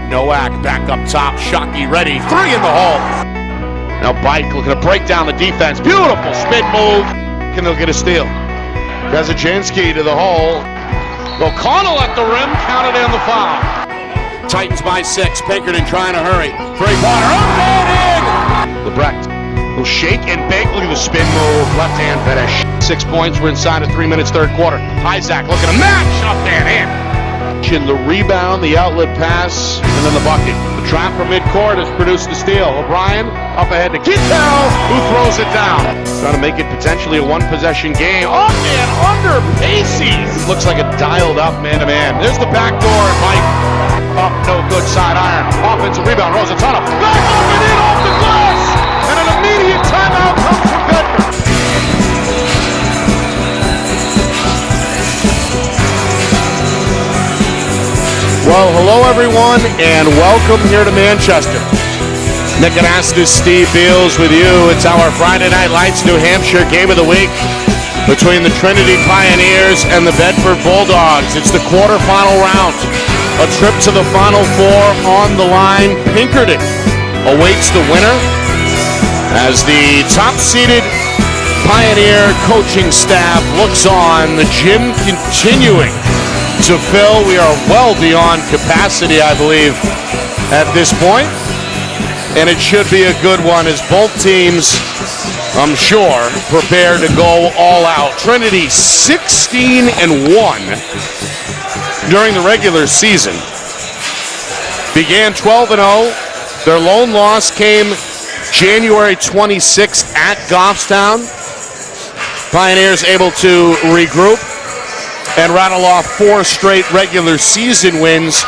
Nowak back up top. Shockey ready. 3 in the hole. Now Bike looking to break down the defense. Beautiful spin move. Can they'll get a steal. Kazaczynski to the hole. O'Connell at the rim. Counted in the foul. Titans by 6. Pinkerton trying to hurry. Three-pointer. Up and in. Lebrecht will shake and bake. Look at the spin move. Left hand finish. 6 points. We're inside of 3 minutes, third quarter. Isaac looking to match. Up and in. The rebound, the outlet pass, and then the bucket. The trap from midcourt has produced the steal. O'Brien up ahead to Kittel, who throws it down. Trying to make it potentially a one-possession game. Up and under Pacey. Looks like a dialed-up man-to-man. There's the back door, and Mike. Up, no good, side iron. Offensive rebound, Rosatana. Back up and in off the glass. And an immediate timeout comes from Bedford. Well, hello everyone, and welcome here to Manchester. Nick Anastas, Steve Beals with you. It's our Friday Night Lights New Hampshire Game of the Week between the Trinity Pioneers and the Bedford Bulldogs. It's the quarterfinal round. A trip to the Final Four on the line. Pinkerton awaits the winner as the top-seeded Pioneer coaching staff looks on. The gym continuing to fill. We are well beyond capacity, I believe, at this point. And it should be a good one as both teams, I'm sure, prepare to go all out. Trinity 16-1 during the regular season. Began 12-0. Their lone loss came January 26th at Goffstown. Pioneers able to regroup and rattle off 4 straight regular season wins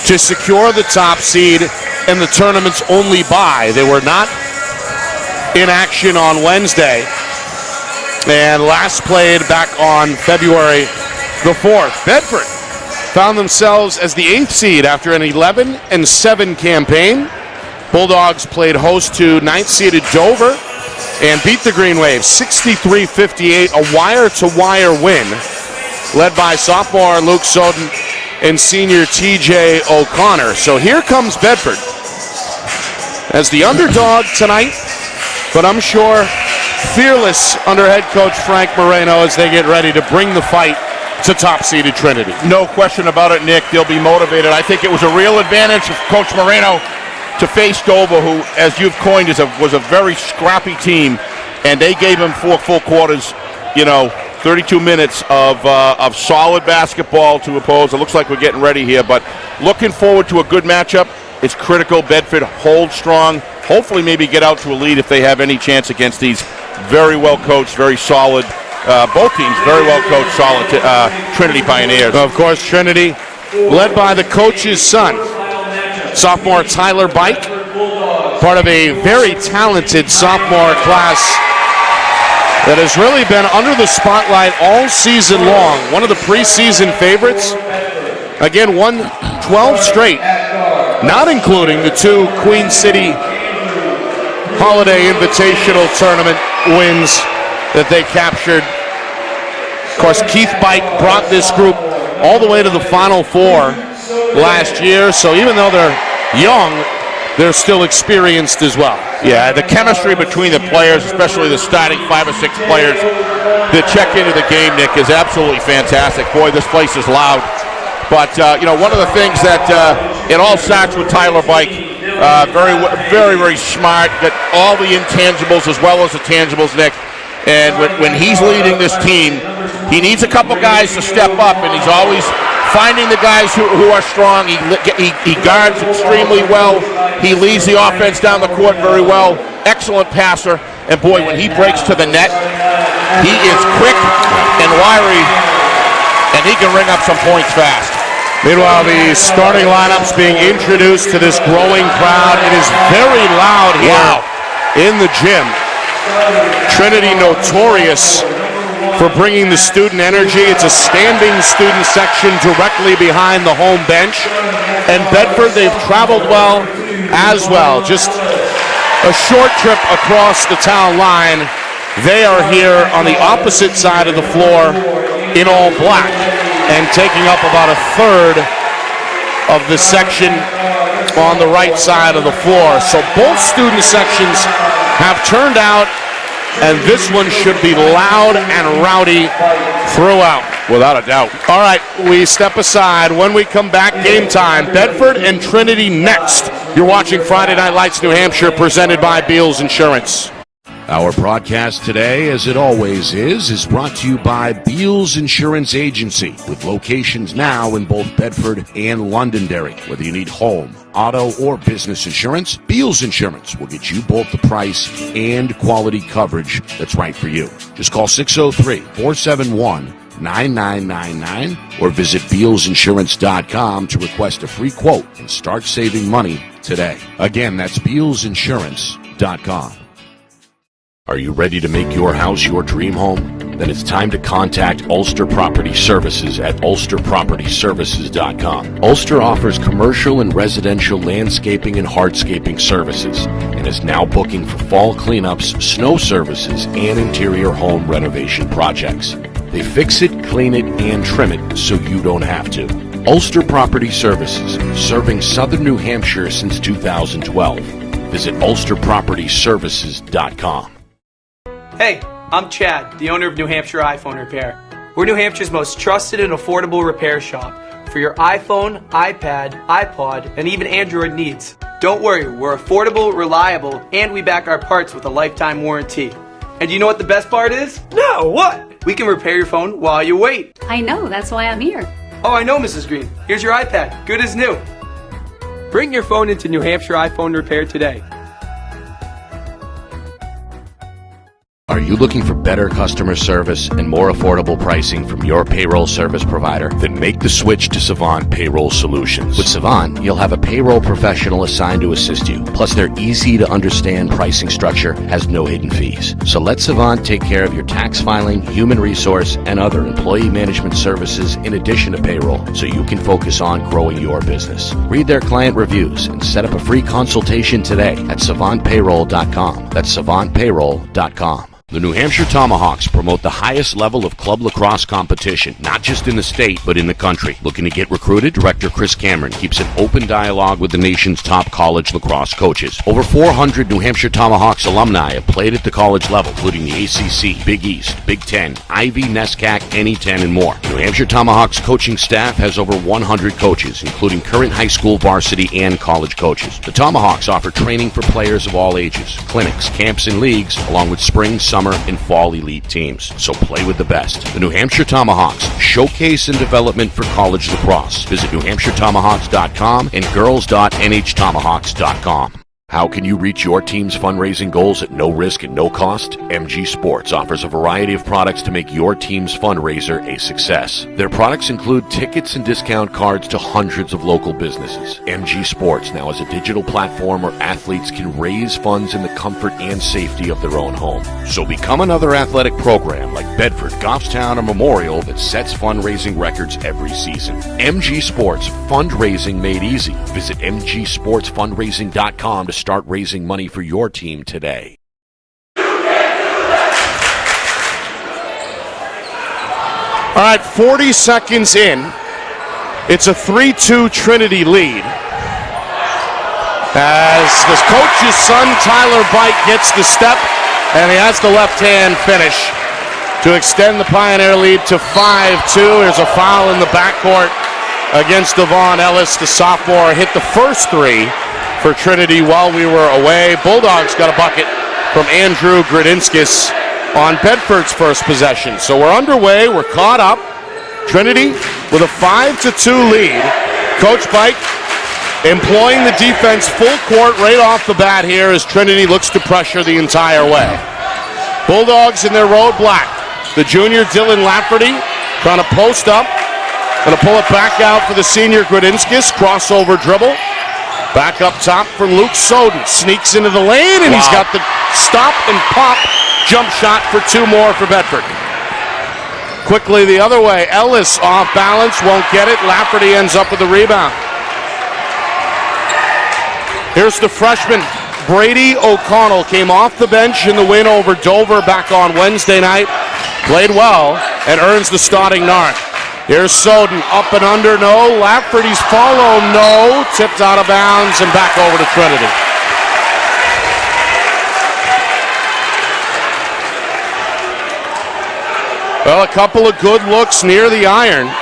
to secure the top seed and the tournament's only bye. They were not in action on Wednesday and last played back on February the 4th. Bedford found themselves as the 8th seed after an 11-7 campaign. Bulldogs played host to 9th-seeded Dover and beat the Green Wave 63-58, a wire-to-wire win, led by sophomore Luke Soden and senior TJ O'Connor. So here comes Bedford as the underdog tonight, but I'm sure fearless under head coach Frank Moreno as they get ready to bring the fight to top-seeded Trinity. No question about it, Nick. They'll be motivated. I think it was a real advantage of Coach Moreno to face Dover, who, as you've coined, was a very scrappy team, and they gave him 4 full quarters, 32 minutes of solid basketball to oppose. It looks like we're getting ready here, but looking forward to a good matchup. It's critical Bedford hold strong, hopefully maybe get out to a lead if they have any chance against these very well-coached, very solid, both teams very well-coached, solid Trinity Pioneers. Of course, Trinity led by the coach's son, sophomore Tyler Bike, part of a very talented sophomore class that has really been under the spotlight all season long. One of the preseason favorites. Again, won 12 straight, not including the 2 Queen City Holiday Invitational Tournament wins that they captured. Of course, Keith Bike brought this group all the way to the Final Four last year, so even though they're young, they're still experienced as well. Yeah, the chemistry between the players, especially the starting 5 or 6 players that check into the game, Nick, is absolutely fantastic. Boy, this place is loud. But, one of the things that it all starts with Tyler Bike. Very, very smart. Got all the intangibles as well as the tangibles, Nick. And when he's leading this team, he needs a couple guys to step up, and he's always finding the guys who are strong. He guards extremely well. He leads the offense down the court very well. Excellent passer. And boy, when he breaks to the net, he is quick and wiry, and he can ring up some points fast. Meanwhile, the starting lineups being introduced to this growing crowd. It is very loud here in the gym. Trinity notorious for bringing the student energy. It's a standing student section directly behind the home bench. And Bedford, they've traveled well as well. Just a short trip across the town line. They are here on the opposite side of the floor in all black and taking up about a third of the section on the right side of the floor. So both student sections have turned out, and this one should be loud and rowdy throughout. Without a doubt. All right, we step aside. When we come back, game time. Bedford and Trinity next. You're watching Friday Night Lights New Hampshire, presented by Beals Insurance. Our broadcast today, as it always is brought to you by Beals Insurance Agency, with locations now in both Bedford and Londonderry. Whether you need home, auto, or business insurance, Beals Insurance will get you both the price and quality coverage that's right for you. Just call 603-471-9999 or visit BealsInsurance.com to request a free quote and start saving money today. Again, that's BealsInsurance.com. Are you ready to make your house your dream home? Then it's time to contact Ulster Property Services at ulsterpropertyservices.com. Ulster offers commercial and residential landscaping and hardscaping services and is now booking for fall cleanups, snow services, and interior home renovation projects. They fix it, clean it, and trim it so you don't have to. Ulster Property Services, serving southern New Hampshire since 2012. Visit ulsterpropertyservices.com. Hey, I'm Chad, the owner of New Hampshire iPhone Repair. We're New Hampshire's most trusted and affordable repair shop for your iPhone, iPad, iPod, and even Android needs. Don't worry, we're affordable, reliable, and we back our parts with a lifetime warranty. And you know what the best part is? No, what? We can repair your phone while you wait. I know, that's why I'm here. Oh, I know, Mrs. Green. Here's your iPad, good as new. Bring your phone into New Hampshire iPhone Repair today. Are you looking for better customer service and more affordable pricing from your payroll service provider? Then make the switch to Savant Payroll Solutions. With Savant, you'll have a payroll professional assigned to assist you. Plus, their easy-to-understand pricing structure has no hidden fees. So let Savant take care of your tax filing, human resource, and other employee management services in addition to payroll, so you can focus on growing your business. Read their client reviews and set up a free consultation today at savantpayroll.com. That's savantpayroll.com. The New Hampshire Tomahawks promote the highest level of club lacrosse competition, not just in the state, but in the country. Looking to get recruited? Director Chris Cameron keeps an open dialogue with the nation's top college lacrosse coaches. Over 400 New Hampshire Tomahawks alumni have played at the college level, including the ACC, Big East, Big Ten, Ivy, NESCAC, NE10, and more. The New Hampshire Tomahawks coaching staff has over 100 coaches, including current high school varsity and college coaches. The Tomahawks offer training for players of all ages, clinics, camps, and leagues, along with spring, summer, and fall elite teams. So play with the best. The New Hampshire Tomahawks, showcase and development for college lacrosse. Visit newhampshiretomahawks.com and girls.nhtomahawks.com. How can you reach your team's fundraising goals at no risk and no cost? MG Sports offers a variety of products to make your team's fundraiser a success. Their products include tickets and discount cards to hundreds of local businesses. MG Sports now has a digital platform where athletes can raise funds in the comfort and safety of their own home. So become another athletic program like Bedford, Goffstown, or Memorial that sets fundraising records every season. MG Sports, fundraising made easy. Visit mgsportsfundraising.com to start raising money for your team today. All right, 40 seconds in. It's a 3-2 Trinity lead. As the coach's son, Tyler Bite, gets the step, and he has the left-hand finish to extend the Pioneer lead to 5-2. There's a foul in the backcourt against Devon Ellis. The sophomore hit the first three for Trinity while we were away. Bulldogs got a bucket from Andrew Gradinskis on Bedford's first possession. So we're underway. We're caught up. Trinity with a 5-2 lead. Coach Pike employing the defense full court right off the bat here as Trinity looks to pressure the entire way. Bulldogs in their road black. The junior Dylan Lafferty trying to post up. Going to pull it back out for the senior Gradinskis. Crossover dribble. Back up top for Luke Soden. Sneaks into the lane, and he's got the stop and pop jump shot for two more for Bedford. Quickly the other way. Ellis off balance, won't get it. Lafferty ends up with the rebound. Here's the freshman, Brady O'Connell. Came off the bench in the win over Dover back on Wednesday night. Played well and earns the starting nod. Here's Soden, up and under, no. Lafferty's follow, no. Tipped out of bounds and back over to Trinity. Well, a couple of good looks near the iron.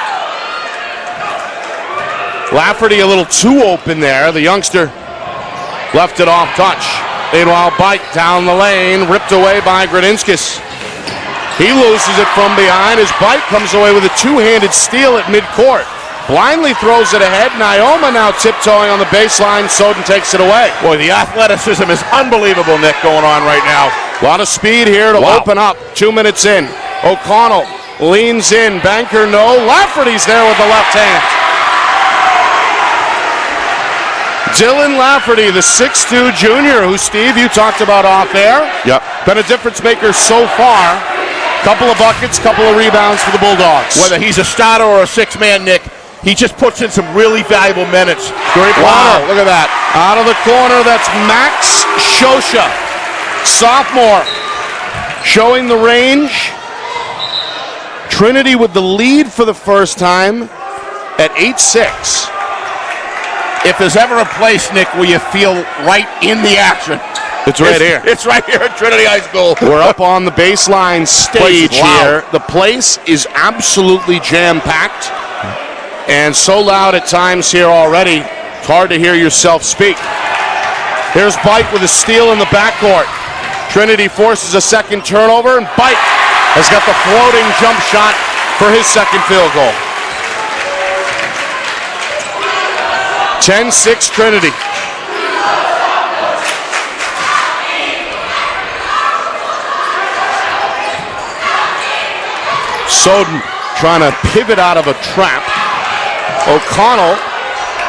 Lafferty a little too open there. The youngster left it off touch. Meanwhile, Bike down the lane, ripped away by Gradinskis. He loses it from behind as Bike comes away with a two-handed steal at midcourt. Blindly throws it ahead. NHIAA now tiptoeing on the baseline. Soden takes it away. Boy, the athleticism is unbelievable, Nick, going on right now. A lot of speed here to open up. 2 minutes in. O'Connell leans in. Banker, no. Lafferty's there with the left hand. Dylan Lafferty, the 6'2 junior, who, Steve, you talked about off air. Yep. Been a difference maker so far. Couple of buckets, couple of rebounds for the Bulldogs. Whether he's a starter or a six-man, Nick, he just puts in some really valuable minutes. Great Wow, corner. look at that. Out of the corner, that's Max Shosha, sophomore, showing the range. Trinity with the lead for the first time at 8-6. If there's ever a place, Nick, where you feel right in the action, It's right here. It's right here at Trinity High School. We're up on the baseline stage here. The place is absolutely jam-packed and so loud at times here already, it's hard to hear yourself speak. Here's Bike with a steal in the backcourt. Trinity forces a second turnover, and Bike has got the floating jump shot for his second field goal. 10-6 Trinity. Soden trying to pivot out of a trap. O'Connell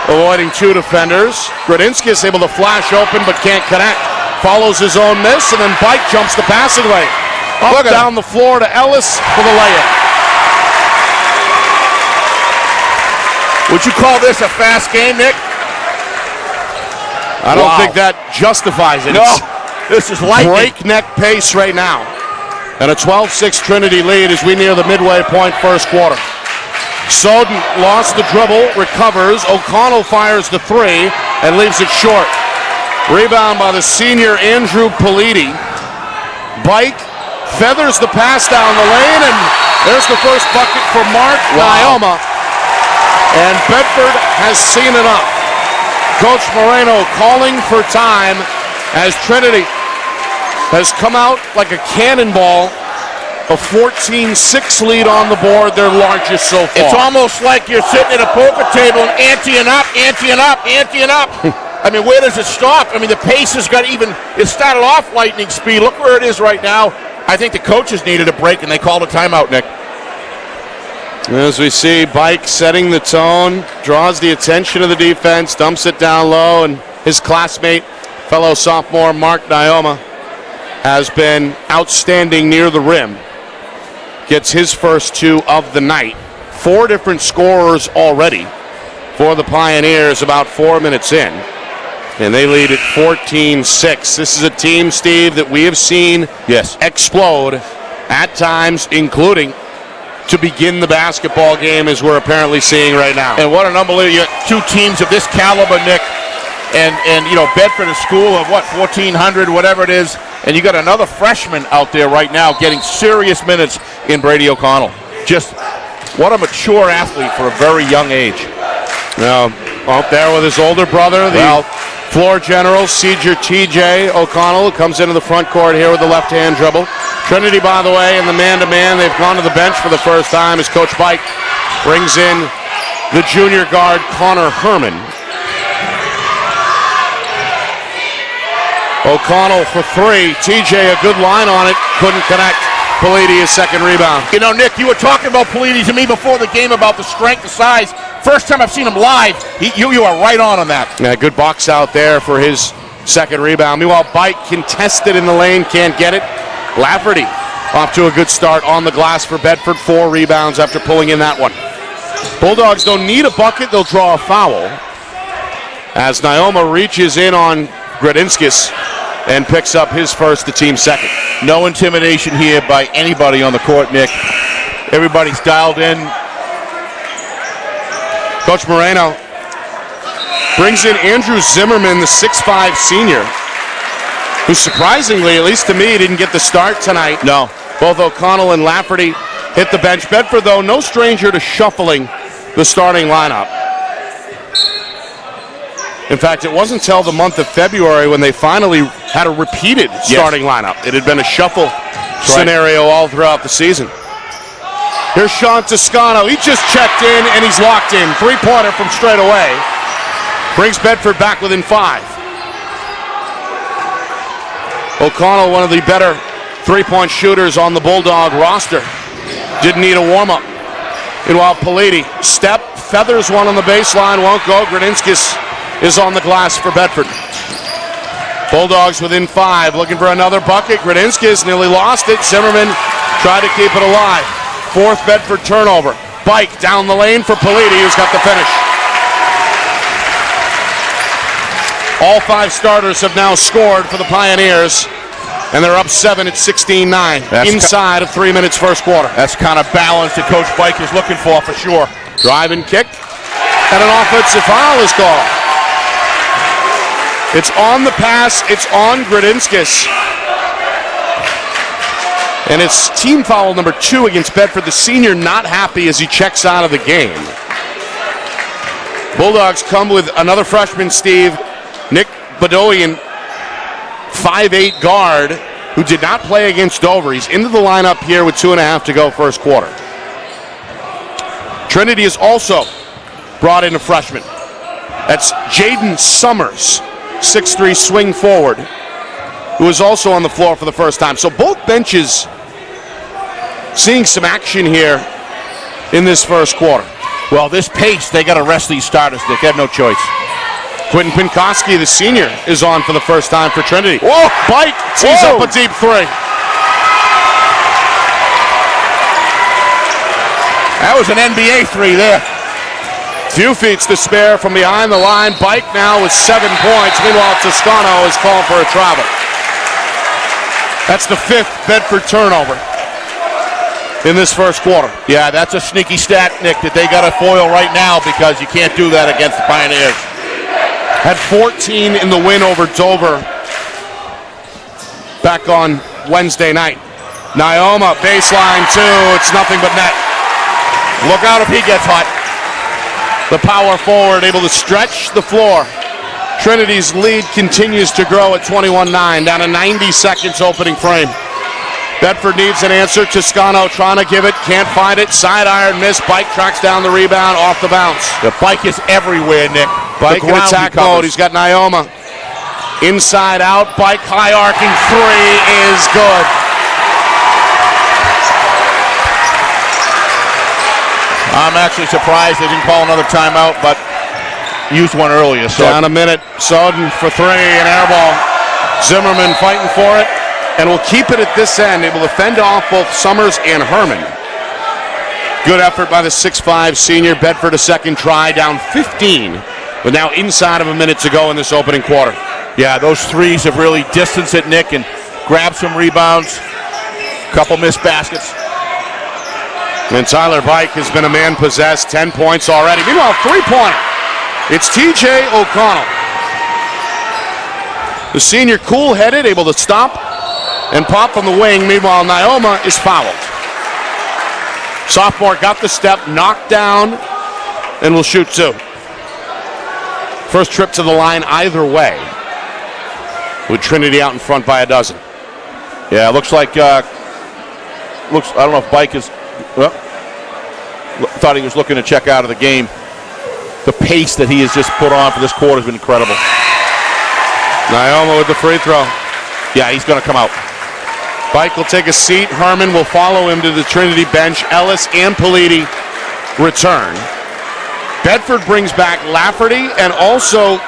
avoiding two defenders. Gradinskis able to flash open but can't connect. Follows his own miss, and then Bike jumps the passing lane. Up down the floor to Ellis for the layup. Would you call this a fast game, Nick? I don't think that justifies it. No, It's this is lightning. breakneck pace right now. And a 12-6 Trinity lead as we near the midway point first quarter. Soden lost the dribble, recovers. O'Connell fires the three and leaves it short. Rebound by the senior Andrew Politi. Bike feathers the pass down the lane, and there's the first bucket for Mark NHIAA. And Bedford has seen enough. Coach Moreno calling for time as Trinity has come out like a cannonball. A 14-6 lead on the board, their largest so far. It's almost like you're sitting at a poker table and anteing up, anteing up, anteing up. I mean, where does it stop? I mean, the pace has got even, it started off lightning speed. Look where it is right now. I think the coaches needed a break, and they called a timeout, Nick. As we see, Bike setting the tone, draws the attention of the defense, dumps it down low, and his classmate, fellow sophomore Mark NHIAA, has been outstanding near the rim. Gets his first two of the night. 4 different scorers already for the Pioneers about 4 minutes in. And they lead at 14-6. This is a team, Steve, that we have seen explode at times, including to begin the basketball game as we're apparently seeing right now. And what an unbelievable, two teams of this caliber, Nick. And you know, Bedford, a school of what, 1,400, whatever it is, and you got another freshman out there right now getting serious minutes in Brady O'Connell. Just what a mature athlete for a very young age. Now, out there with his older brother, the floor general, TJ O'Connell, comes into the front court here with the left-hand dribble. Trinity, by the way, in the man-to-man, they've gone to the bench for the first time as Coach Bike brings in the junior guard, Connor Herman. O'Connell for three. TJ, a good line on it. Couldn't connect. Politi, his second rebound. You know, Nick, you were talking about Politi to me before the game about the strength, the size. First time I've seen him live, you are right on that. Yeah, good box out there for his second rebound. Meanwhile, Bike contested in the lane, can't get it. Lafferty off to a good start on the glass for Bedford. 4 rebounds after pulling in that one. Bulldogs don't need a bucket, they'll draw a foul. As NHIAA reaches in on Gradinskis and picks up his first, the team's second. No intimidation here by anybody on the court, Nick. Everybody's dialed in. Coach Moreno brings in Andrew Zimmerman, the 6'5 senior, who surprisingly, at least to me, didn't get the start tonight. No. Both O'Connell and Lafferty hit the bench. Bedford, though, no stranger to shuffling the starting lineup. In fact, it wasn't until the month of February when they finally had a repeated starting lineup. It had been a shuffle scenario all throughout the season. Here's Sean Toscano. He just checked in, and he's locked in. Three-pointer from straight away. Brings Bedford back within 5. O'Connell, one of the better three-point shooters on the Bulldog roster. Didn't need a warm-up. Meanwhile, Politi, step, feathers one on the baseline, won't go. Gradinskis is on the glass for Bedford. Bulldogs within 5, looking for another bucket. Gradinskis nearly lost it. Zimmerman tried to keep it alive. 4th Bedford turnover. Bike down the lane for Politi, who's got the finish. All 5 starters have now scored for the Pioneers, and they're up 7 at 16-9 inside of 3 minutes first quarter. That's kind of balance that Coach Bike is looking for sure. Drive and kick, and an offensive foul is called. It's on the pass. It's on Gradinskis. And it's team foul number 2 against Bedford. The senior not happy as he checks out of the game. Bulldogs come with another freshman, Steve. Nick Bedoyan, 5'8 guard, who did not play against Dover. He's into the lineup here with 2.5 to go first quarter. Trinity has also brought in a freshman. That's Jaden Summers, 6'3 swing forward, who is also on the floor for the first time. So both benches seeing some action here in this first quarter. Well, this pace, they got to rest these starters, Dick. They have no choice. Quentin Pinkoski, the senior, is on for the first time for Trinity. Whoa! Bike tees up a deep 3. That was an NBA 3 there. Few feet to spare from behind the line. Bike now with 7 points. Meanwhile, Toscano is called for a travel. That's the 5th Bedford turnover in this first quarter. Yeah, that's a sneaky stat, Nick, that they got to foil right now because you can't do that against the Pioneers. Had 14 in the win over Dover back on Wednesday night. Nyoma, baseline 2. It's nothing but net. Look out if he gets hot. The power forward able to stretch the floor. Trinity's lead continues to grow at 21-9, down to 90 seconds opening frame. Bedford needs an answer. Toscano trying to give it, can't find it. Side iron miss. Bike tracks down the rebound off the bounce. The Bike is everywhere, Nick. Bike in attack mode. He's got Nyoma. Inside out. Bike high arcing 3 is good. I'm actually surprised they didn't call another timeout, but used one earlier. So down a minute. Soden for 3, an air ball. Zimmerman fighting for it, and will keep it at this end, able to fend off both Summers and Herman. Good effort by the 6'5 senior. Bedford a second try, down 15, but now inside of a minute to go in this opening quarter. Yeah, those threes have really distanced it, Nick, and grabbed some rebounds. Couple missed baskets. And Tyler Bike has been a man possessed, 10 points already. Meanwhile, three-pointer. It's TJ O'Connell. The senior cool-headed, able to stop and pop from the wing. Meanwhile, Nyoma is fouled. Sophomore got the step, knocked down, and will shoot 2. First trip to the line either way, with Trinity out in front by a dozen. Yeah, looks like, I don't know if Bike is, well, thought he was looking to check out of the game. The pace that he has just put on for this quarter has been incredible. Nyoma with the free throw. Yeah, he's going to come out. Bike will take a seat. Herman will follow him to the Trinity bench. Ellis and Politi return. Bedford brings back Lafferty and also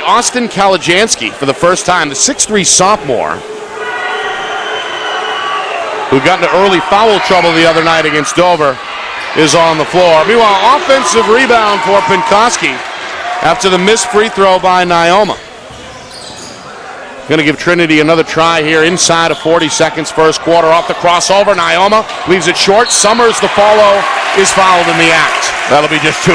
Austin Kalajansky for the first time, the 6'3 sophomore, who got into early foul trouble the other night against Dover, is on the floor. Meanwhile, offensive rebound for Pinkoski after the missed free throw by Nyoma. Going to give Trinity another try here inside of 40 seconds, first quarter. Off the crossover, Nyoma leaves it short. Summers, the follow, is fouled in the act. That'll be just 2.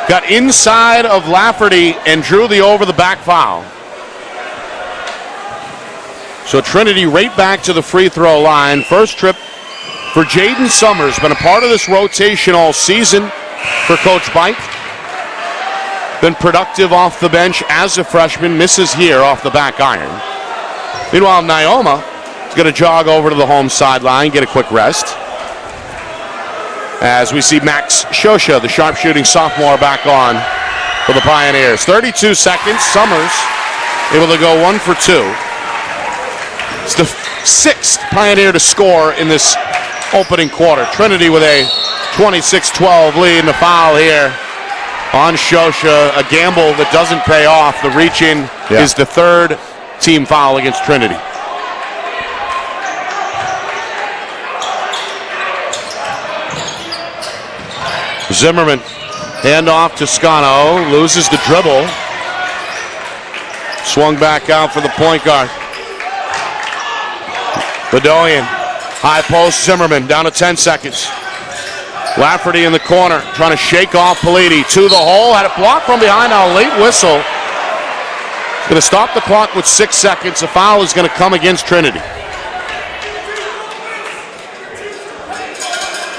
Got inside of Lafferty and drew the over-the-back foul. So Trinity right back to the free throw line. First trip for Jaden Summers. Been a part of this rotation all season for Coach Bike. Been productive off the bench as a freshman. Misses here off the back iron. Meanwhile, Nyoma is going to jog over to the home sideline, get a quick rest. As we see Max Shosha, the sharpshooting sophomore, back on for the Pioneers. 32 seconds. Summers able to go 1 for 2. It's the 6th Pioneer to score in this opening quarter. Trinity with a 26-12 lead, and a foul here on Shosha. A gamble that doesn't pay off. The reach-in is the 3rd team foul against Trinity. Zimmerman, handoff to Scano, loses the dribble. Swung back out for the point guard. Bedoyan, high post, Zimmerman, down to 10 seconds. Lafferty in the corner, trying to shake off Politi. To the hole, had it blocked from behind, now a late whistle. Going to stop the clock with 6 seconds. A foul is going to come against Trinity.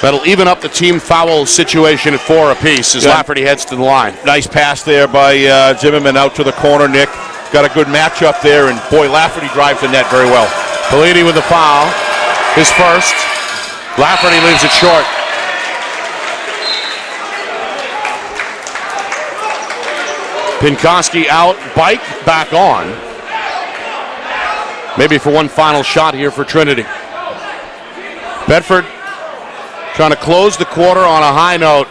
That'll even up the team foul situation at 4 apiece as Lafferty heads to the line. Nice pass there by Zimmerman out to the corner, Nick. Got a good matchup there, and boy, Lafferty drives the net very well. Politi with the foul, his first. Lafferty leaves it short. Pinkoski out, Bike back on. Maybe for one final shot here for Trinity. Bedford trying to close the quarter on a high note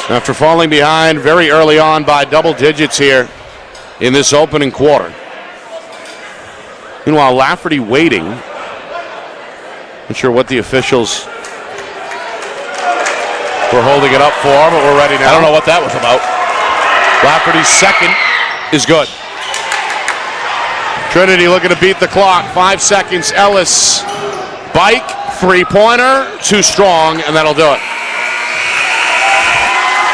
after falling behind very early on by double digits here in this opening quarter. Meanwhile, Lafferty waiting. Not sure what the officials were holding it up for, but we're ready now. I don't know what that was about. Lafferty's second is good. Trinity looking to beat the clock. 5 seconds. Ellis. Bike. Three-pointer. Too strong, and that'll do it.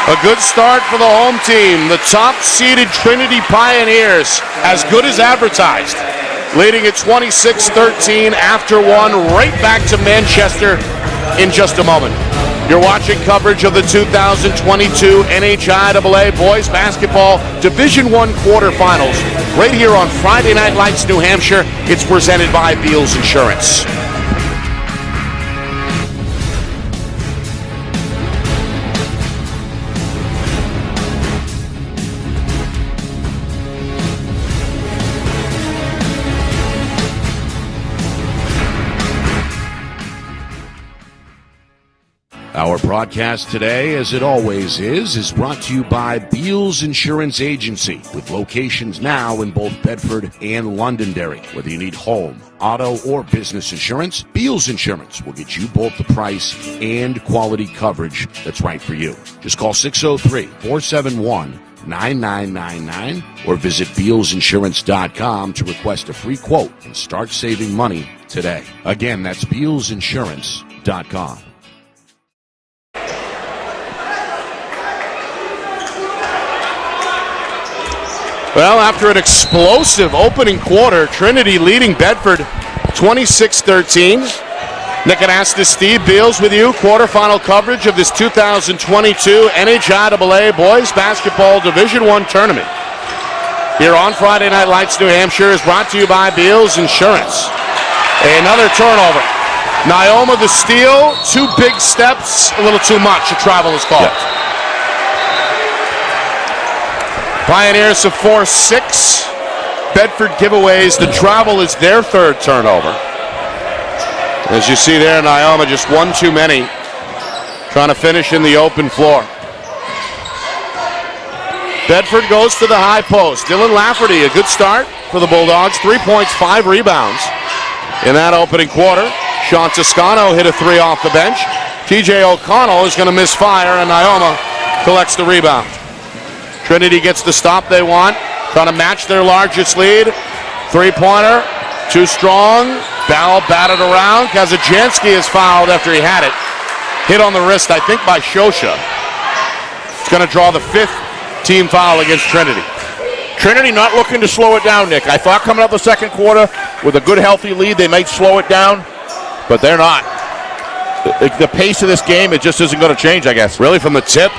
A good start for the home team. The top-seeded Trinity Pioneers, as good as advertised. Leading at 26-13 after 1. Right back to Manchester in just a moment. You're watching coverage of the 2022 NHIAA Boys Basketball Division I quarterfinals right here on Friday Night Lights, New Hampshire. It's presented by Beals Insurance. Our broadcast today, as it always is brought to you by Beals Insurance Agency, with locations now in both Bedford and Londonderry. Whether you need home, auto, or business insurance, Beals Insurance will get you both the price and quality coverage that's right for you. Just call 603-471-9999 or visit BealsInsurance.com to request a free quote and start saving money today. Again, that's BealsInsurance.com. Well, after an explosive opening quarter, Trinity leading Bedford 26-13. Nick Anastas, Steve Beals with you. Quarterfinal coverage of this 2022 NHIAA Boys Basketball Division I tournament. Here on Friday Night Lights, New Hampshire is brought to you by Beals Insurance. Another turnover. Nyoma the steal. 2 big steps. A little too much. A travel is called. Yeah. Pioneers have forced 6 Bedford giveaways. The travel is their 3rd turnover. As you see there, Nyoma just 1 too many. Trying to finish in the open floor. Bedford goes to the high post. Dylan Lafferty, a good start for the Bulldogs. 3 points, 5 rebounds in that opening quarter. Sean Toscano hit a 3 off the bench. TJ O'Connell is going to miss fire, and Nyoma collects the rebound. Trinity gets the stop they want. Trying to match their largest lead. Three-pointer. Too strong. Ball batted around. Kazajanski is fouled after he had it. Hit on the wrist, I think, by Shosha. It's going to draw the 5th team foul against Trinity. Trinity not looking to slow it down, Nick. I thought coming up the second quarter with a good, healthy lead, they might slow it down, but they're not. The pace of this game, it just isn't going to change, I guess. Really, from the tip,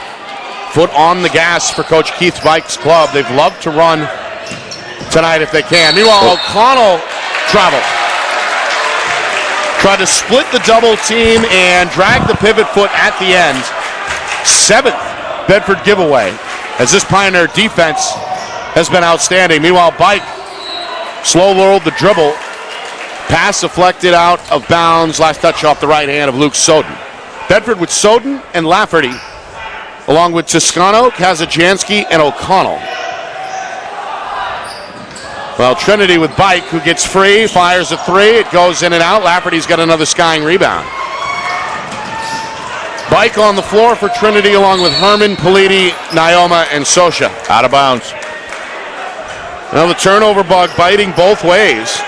foot on the gas for Coach Keith Bike's club. They've loved to run tonight if they can. Meanwhile, O'Connell traveled. Tried to split the double team and drag the pivot foot at the end. 7th Bedford giveaway, as this Pioneer defense has been outstanding. Meanwhile, Bike slow rolled the dribble. Pass deflected out of bounds. Last touch off the right hand of Luke Soden. Bedford with Soden and Lafferty, along with Toscano, Kazajanski, and O'Connell. Well, Trinity with Bike, who gets free, fires a three. It goes in and out. Lafferty's got another skying rebound. Bike on the floor for Trinity, along with Herman, Politi, Nyoma, and Sosha. Out of bounds. Now the turnover bug biting both ways.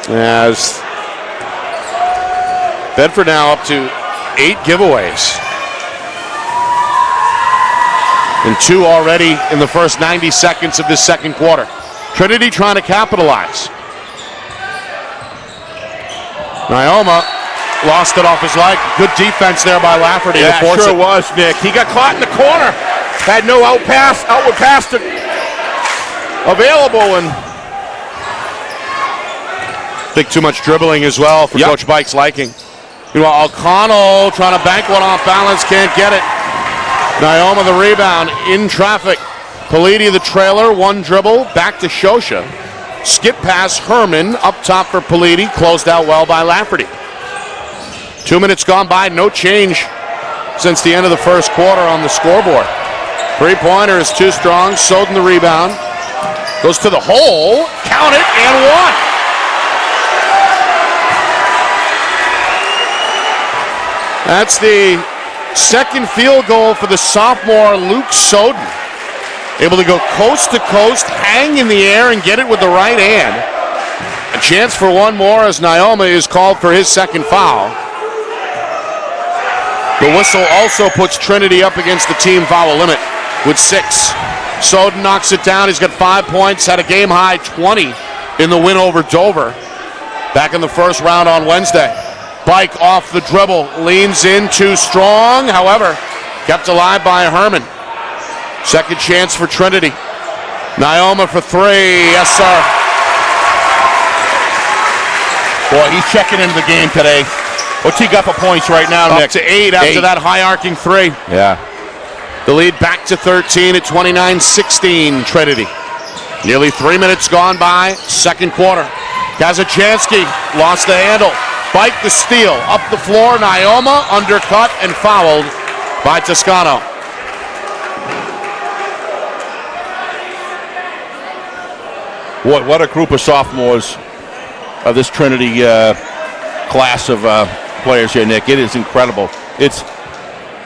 As Bedford now up to 8 giveaways. And 2 already in the first 90 seconds of this second quarter. Trinity trying to capitalize. Nyoma lost it off his leg. Good defense there by Lafferty. Yeah, sure was, Nick. He got caught in the corner. Had no outward pass available, and I think too much dribbling as well for Coach Bike's liking. Meanwhile, O'Connell trying to bank one off balance, can't get it. Nyoma the rebound in traffic. Politi the trailer, 1 dribble, back to Shosha. Skip pass Herman, up top for Politi, closed out well by Lafferty. 2 minutes gone by, no change since the end of the first quarter on the scoreboard. Three-pointer is too strong, Soden the rebound. Goes to the hole, count it, and 1. That's the second field goal for the sophomore Luke Soden. Able to go coast to coast, hang in the air, and get it with the right hand. A chance for one more as Nyoma is called for his second foul. The whistle also puts Trinity up against the team foul limit with 6. Soden knocks it down. He's got 5 points, had a game-high 20 in the win over Dover back in the first round on Wednesday. Bike off the dribble, leans in too strong, however, kept alive by Herman. Second chance for Trinity. Nyoma for 3, yes sir. Boy, he's checking into the game today. What's he got for points right now, Nick? Up to 8 after that high-arcing 3. Yeah. The lead back to 13 at 29-16, Trinity. Nearly 3 minutes gone by, second quarter. Kazajanski lost the handle. Bike the steal, up the floor, Nyoma undercut and fouled by Toscano. What a group of sophomores of this Trinity class of players here, Nick. It is incredible. It's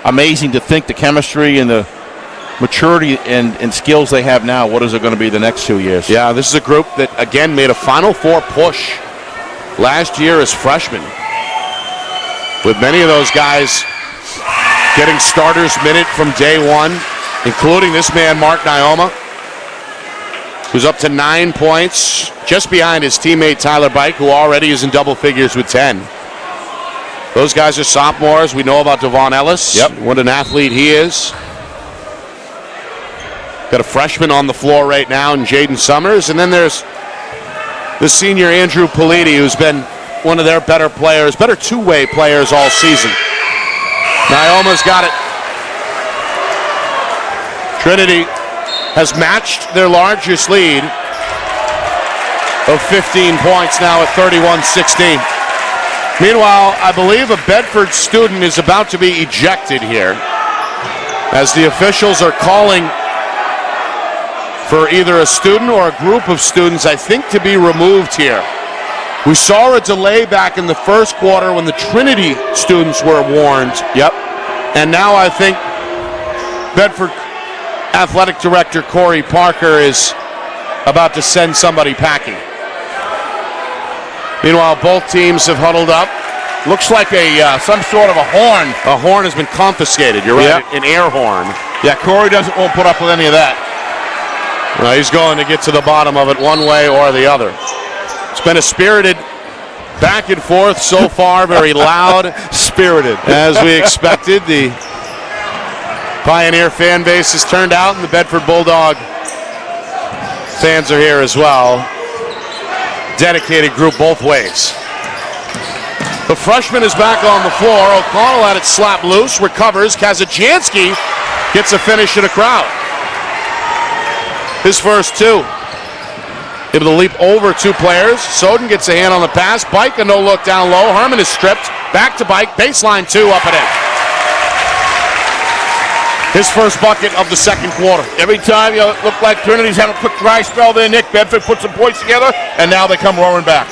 amazing to think the chemistry and the maturity and skills they have now. What is it going to be the next 2 years? Yeah, this is a group that, again, made a Final Four push last year as freshmen, with many of those guys getting starters minute from day one, including this man, Mark Nyoma, who's up to 9 points, just behind his teammate Tyler Bike, who already is in double figures with 10. Those guys are sophomores. We know about Devon Ellis. Yep. What an athlete he is. Got a freshman on the floor right now in Jaden Summers, and then there's the senior Andrew Politi, who's been one of their better players, better two-way players all season. Nyoma's got it. Trinity has matched their largest lead of 15 points now at 31-16. Meanwhile, I believe a Bedford student is about to be ejected here, as the officials are calling for either a student or a group of students, I think, to be removed here. We saw a delay back in the first quarter when the Trinity students were warned. Yep. And now I think Bedford Athletic Director Corey Parker is about to send somebody packing. Meanwhile, both teams have huddled up. Looks like some sort of a horn. A horn has been confiscated. You're right, an air horn. Yeah, Corey won't put up with any of that. Well, he's going to get to the bottom of it one way or the other. It's been a spirited back and forth so far, very loud. Spirited. As we expected, the Pioneer fan base has turned out, and the Bedford Bulldog fans are here as well. Dedicated group both ways. The freshman is back on the floor. O'Connell had it slapped loose, recovers. Kazajanski gets a finish in a crowd. His first two. Able to leap over two players. Soden gets a hand on the pass. Bike, a no-look down low. Herman is stripped. Back to Bike. Baseline two, up and in. His first bucket of the second quarter. Every time you look like Trinity's had a quick dry spell there, Nick. Bedford put some points together, and now they come roaring back.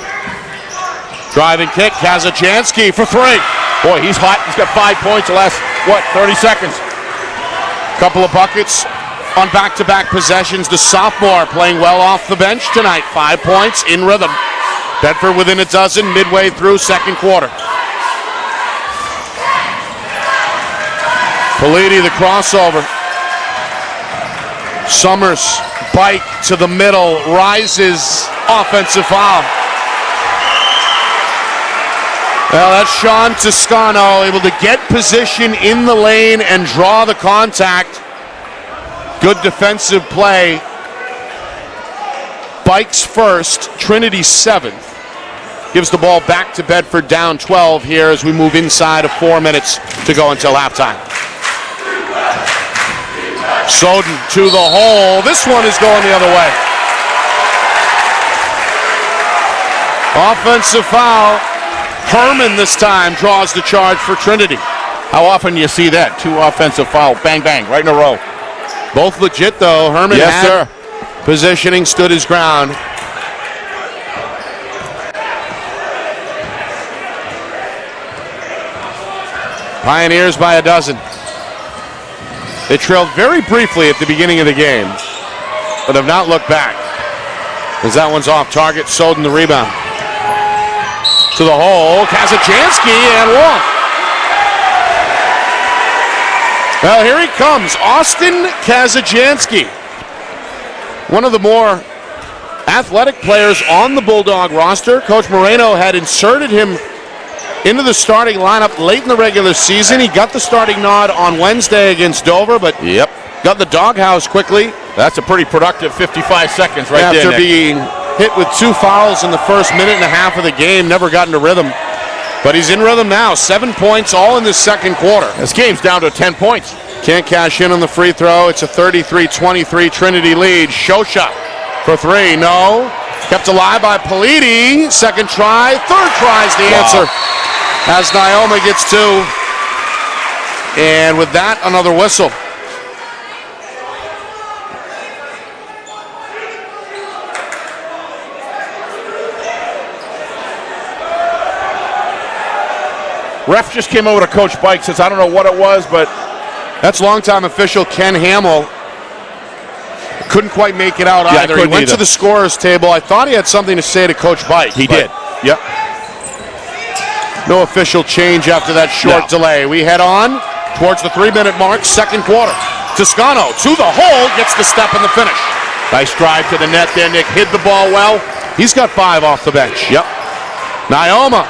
Driving kick, Kazajanski for three. Boy, he's hot. He's got 5 points the last, 30 seconds. Couple of buckets on back-to-back possessions. The sophomore playing well off the bench tonight. 5 points in rhythm. Bedford within a dozen midway through second quarter. Politi, the crossover. Summers, Bike to the middle, rises, offensive foul. Well, that's Sean Toscano able to get position in the lane and draw the contact. Good defensive play. Bike's first, Trinity seventh. Gives the ball back to Bedford, down 12 here as we move inside of 4 minutes to go until halftime. Soden to the hole. This one is going the other way. Offensive foul. Herman this time draws the charge for Trinity. How often do you see that? 2 offensive fouls, bang, bang, right in a row. Both legit, though. Herman had positioning, stood his ground. Pioneers by a dozen. They trailed very briefly at the beginning of the game, but have not looked back. As that one's off target, Soden the rebound. To the hole, Kazajanski and one. Well, here he comes, Austin Kazajanski. One of the more athletic players on the Bulldog roster. Coach Moreno had inserted him into the starting lineup late in the regular season. He got the starting nod on Wednesday against Dover, but got the doghouse quickly. That's a pretty productive 55 seconds right there, After being hit with 2 fouls in the first minute and a half of the game, never got into rhythm. But he's in rhythm now. 7 points all in the second quarter. This game's down to 10 points. Can't cash in on the free throw. It's a 33-23 Trinity lead. Shosha for three. No. Kept alive by Politi. Second try. Third try is the answer. As Naoma gets 2. And with that, another whistle. Ref just came over to Coach Bike, says, I don't know what it was, but that's longtime official Ken Hamill. Couldn't quite make it out either. He went to the scorer's table. I thought he had something to say to Coach Bike. He did. Yep. No official change after that short delay. We head on towards the 3-minute mark, second quarter. Toscano to the hole, gets the step and the finish. Nice drive to the net there, Nick. Hid the ball well. He's got 5 off the bench. Yep. Naoma.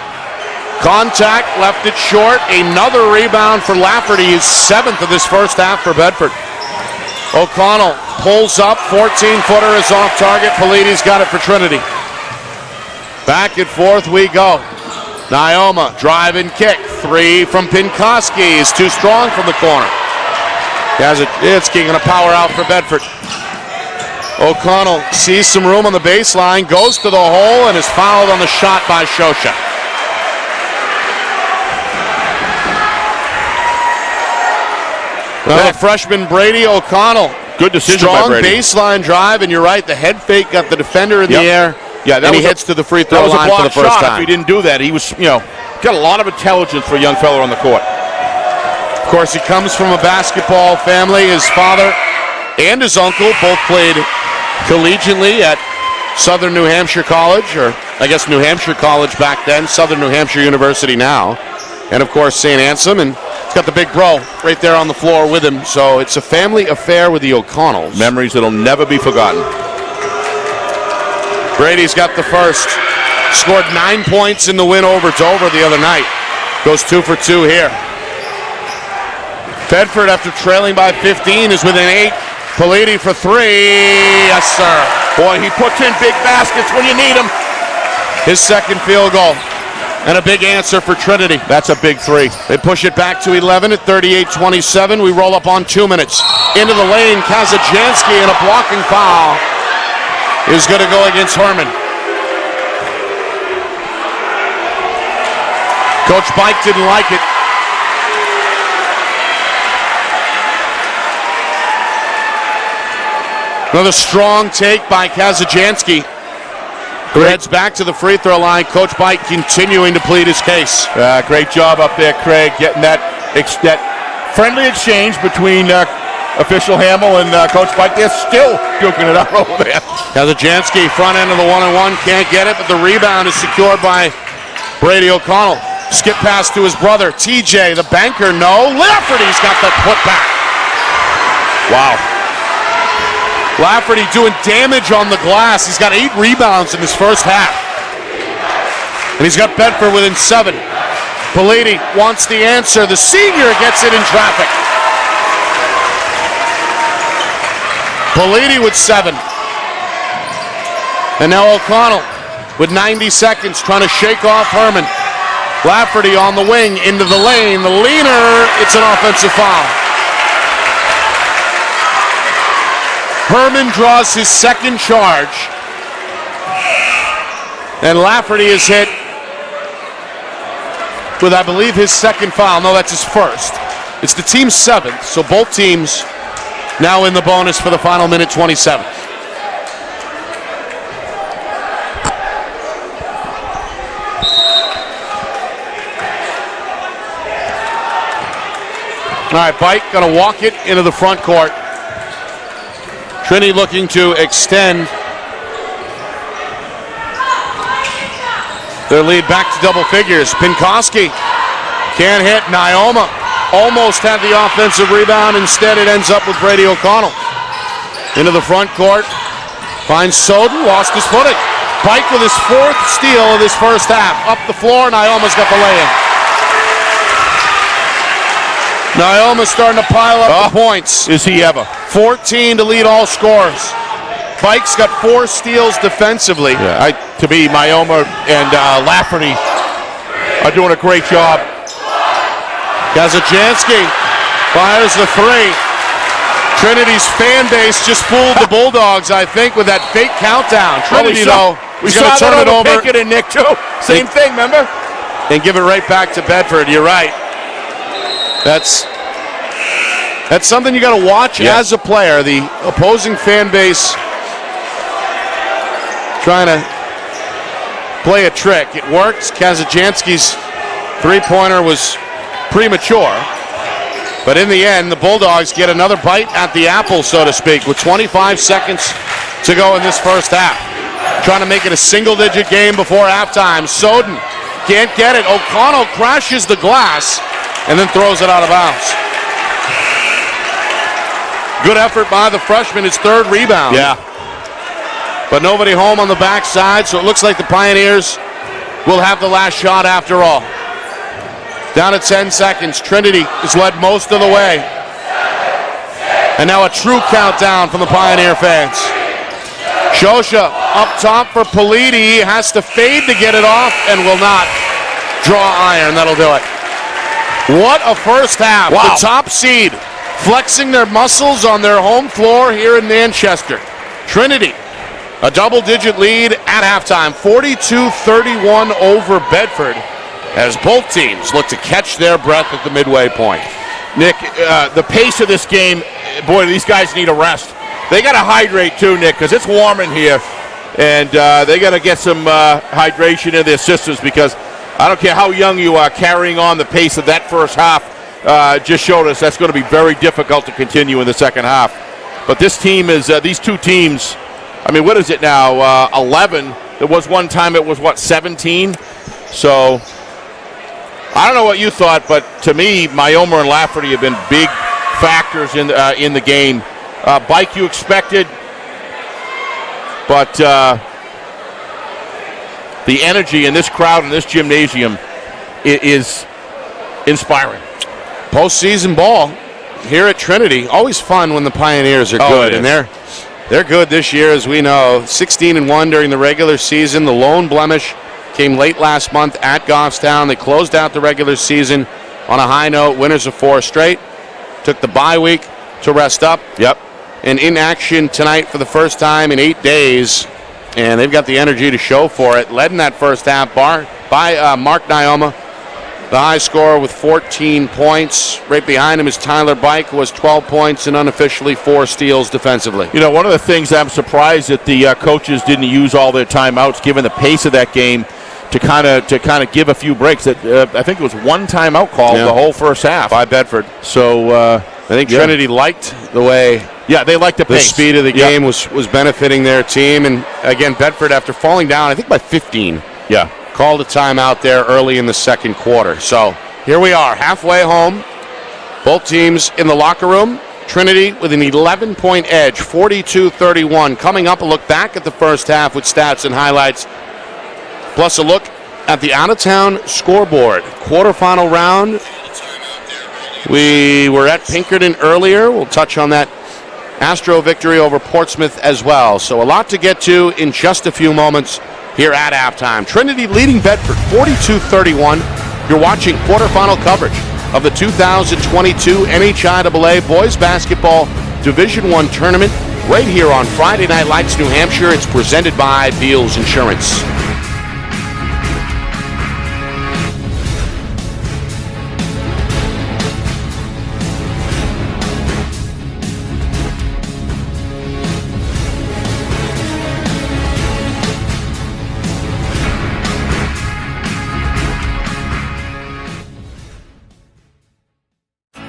Contact, left it short. Another rebound for Lafferty, his 7th of this first half for Bedford. O'Connell pulls up, 14-footer is off target. Politi's got it for Trinity. Back and forth we go. Naoma, drive and kick. 3 from Pinkoski is too strong from the corner. Kazajanski going to power out for Bedford. O'Connell sees some room on the baseline, goes to the hole, and is fouled on the shot by Shosha. Well, the freshman Brady O'Connell. Good decision by Brady. Strong baseline drive, and you're right, the head fake got the defender in the air. Yeah, and he hits to the free throw line for the first time. If he didn't do that, he was, got a lot of intelligence for a young fellow on the court. course, he comes from a basketball family. His father and his uncle both played collegiately at Southern New Hampshire College, or I guess New Hampshire College back then, Southern New Hampshire University now. And, of course, St. Anselm. And he's got the big bro right there on the floor with him. So it's a family affair with the O'Connells. Memories that'll never be forgotten. Brady's got the first. Scored 9 points in the win over Dover the other night. Goes 2 for 2 here. Bedford, after trailing by 15, is within 8. Politi for 3. Yes, sir. Boy, he puts in big baskets when you need him. His second field goal. And a big answer for Trinity. That's a big 3. They push it back to 11 at 38-27. We roll up on 2 minutes. Into the lane, Kazajansky, and a blocking foul is going to go against Herman. Coach Bike didn't like it. Another strong take by Kazajansky. Heads back to the free throw line. Coach Bike continuing to plead his case. Great job up there, Craig, getting that friendly exchange between official Hamill and Coach Bike. They're still duking it up over there. Kazajansky, front end of the 1-on-1, can't get it, but the rebound is secured by Brady O'Connell. Skip pass to his brother, TJ, the banker, no. Lafferty's got the putback. Wow. Lafferty doing damage on the glass. He's got 8 rebounds in his first half. And he's got Bedford within 7. Politi wants the answer. The senior gets it in traffic. Politi with 7. And now O'Connell with 90 seconds trying to shake off Herman. Lafferty on the wing into the lane. The leaner, it's an offensive foul. Herman draws his second charge. And Lafferty is hit with, I believe, his second foul. No, that's his first. It's the team's 7th, so both teams now in the bonus for the final minute 27. All right, Bike going to walk it into the front court. Trinity looking to extend their lead back to double figures. Pinkoski can't hit. Nyoma almost had the offensive rebound. Instead, it ends up with Brady O'Connell. Into the front court. Finds Soden. Lost his footing. Bike with his 4th steal of this first half. Up the floor. Nyoma's got the lay-in. Nyoma starting to pile up the points. Is he ever? 14 to lead all scorers. Bike's got 4 steals defensively. Yeah, to me, Nyoma and Lafferty are doing a great job. Kazajansky fires the 3. Trinity's fan base just fooled the Bulldogs, I think, with that fake countdown. Trinity, though, he's going to turn it over. Pickett and Nick, too. Same thing, remember? And give it right back to Bedford. You're right. That's something you got to watch as a player. The opposing fan base trying to play a trick. It works. Kazajansky's three-pointer was premature. But in the end, the Bulldogs get another bite at the apple, so to speak, with 25 seconds to go in this first half. Trying to make it a single-digit game before halftime. Soden can't get it. O'Connell crashes the glass and then throws it out of bounds. Good effort by the freshman, his 3rd rebound. Yeah. But nobody home on the backside, so it looks like the Pioneers will have the last shot after all. Down to 10 seconds. Trinity has led most of the way. And now a true countdown from the Pioneer fans. Shosha up top for Politi. Has to fade to get it off and will not draw iron. That'll do it. What a first half. Wow. The top seed flexing their muscles on their home floor here in Manchester. Trinity, a double-digit lead at halftime. 42-31 over Bedford as both teams look to catch their breath at the midway point. Nick, the pace of this game, boy, these guys need a rest. They got to hydrate too, Nick, because it's warm in here. And they got to get some hydration in their systems because I don't care how young you are, carrying on the pace of that first half just showed us that's going to be very difficult to continue in the second half. But this team is, these two teams, I mean, what is it now? 11. There was one time it was, 17? So I don't know what you thought, but to me, Myoma and Lafferty have been big factors in the game. Bike you expected, but the energy in this crowd in this gymnasium is inspiring. Postseason ball here at Trinity, always fun when the Pioneers are good, and they're good this year, as we know. 16-1 during the regular season. The lone blemish came late last month at Goffstown. They closed out the regular season on a high note, winners of 4 straight. Took the bye week to rest up. Yep. And in action tonight for the first time in 8 days, and they've got the energy to show for it. Led in that first half by Mark Nyoma, the high scorer with 14 points. Right behind him is Tyler Bike, who has 12 points and unofficially 4 steals defensively. You know, one of the things I'm surprised that the coaches didn't use all their timeouts, given the pace of that game, to kind of give a few breaks. That I think it was one timeout called the whole first half by Bedford. So I think Trinity liked the way. Yeah, they liked the pace. The speed of the game was benefiting their team. And again, Bedford, after falling down, I think by 15, called a timeout there early in the second quarter. So here we are, halfway home. Both teams in the locker room. Trinity with an 11-point edge, 42-31. Coming up, a look back at the first half with stats and highlights, plus a look at the out-of-town scoreboard. Quarterfinal round. We were at Pinkerton earlier. We'll touch on that Astro victory over Portsmouth as well. So a lot to get to in just a few moments here at halftime. Trinity leading Bedford 42-31. You're watching quarterfinal coverage of the 2022 NHIAA Boys Basketball Division I Tournament right here on Friday Night Lights, New Hampshire. It's presented by Beals Insurance.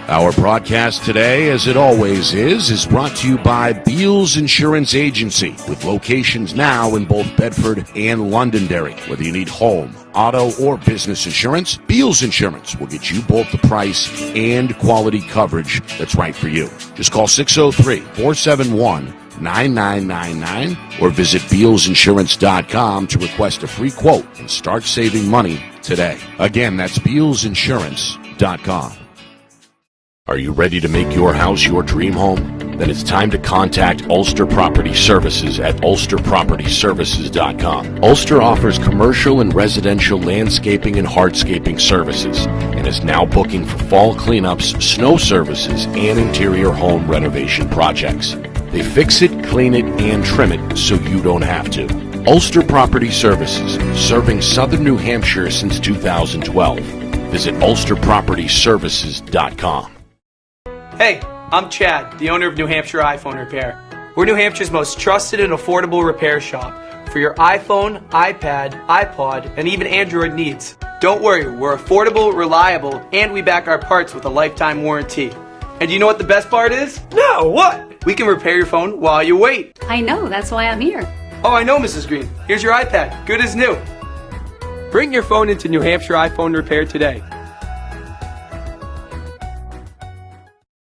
Our broadcast today, as it always is brought to you by Beals Insurance Agency, with locations now in both Bedford and Londonderry. Whether you need home, auto, or business insurance, Beals Insurance will get you both the price and quality coverage that's right for you. Just call 603-471-9999 or visit BealsInsurance.com to request a free quote and start saving money today. Again, that's BealsInsurance.com. Are you ready to make your house your dream home? Then it's time to contact Ulster Property Services at ulsterpropertyservices.com. Ulster offers commercial and residential landscaping and hardscaping services and is now booking for fall cleanups, snow services, and interior home renovation projects. They fix it, clean it, and trim it so you don't have to. Ulster Property Services, serving southern New Hampshire since 2012. Visit ulsterpropertyservices.com. Hey, I'm Chad, the owner of New Hampshire iPhone Repair. We're New Hampshire's most trusted and affordable repair shop for your iPhone, iPad, iPod, and even Android needs. Don't worry, we're affordable, reliable, and we back our parts with a lifetime warranty. And you know what the best part is? No, what? We can repair your phone while you wait. I know, that's why I'm here. Oh, I know, Mrs. Green. Here's your iPad, good as new. Bring your phone into New Hampshire iPhone Repair today.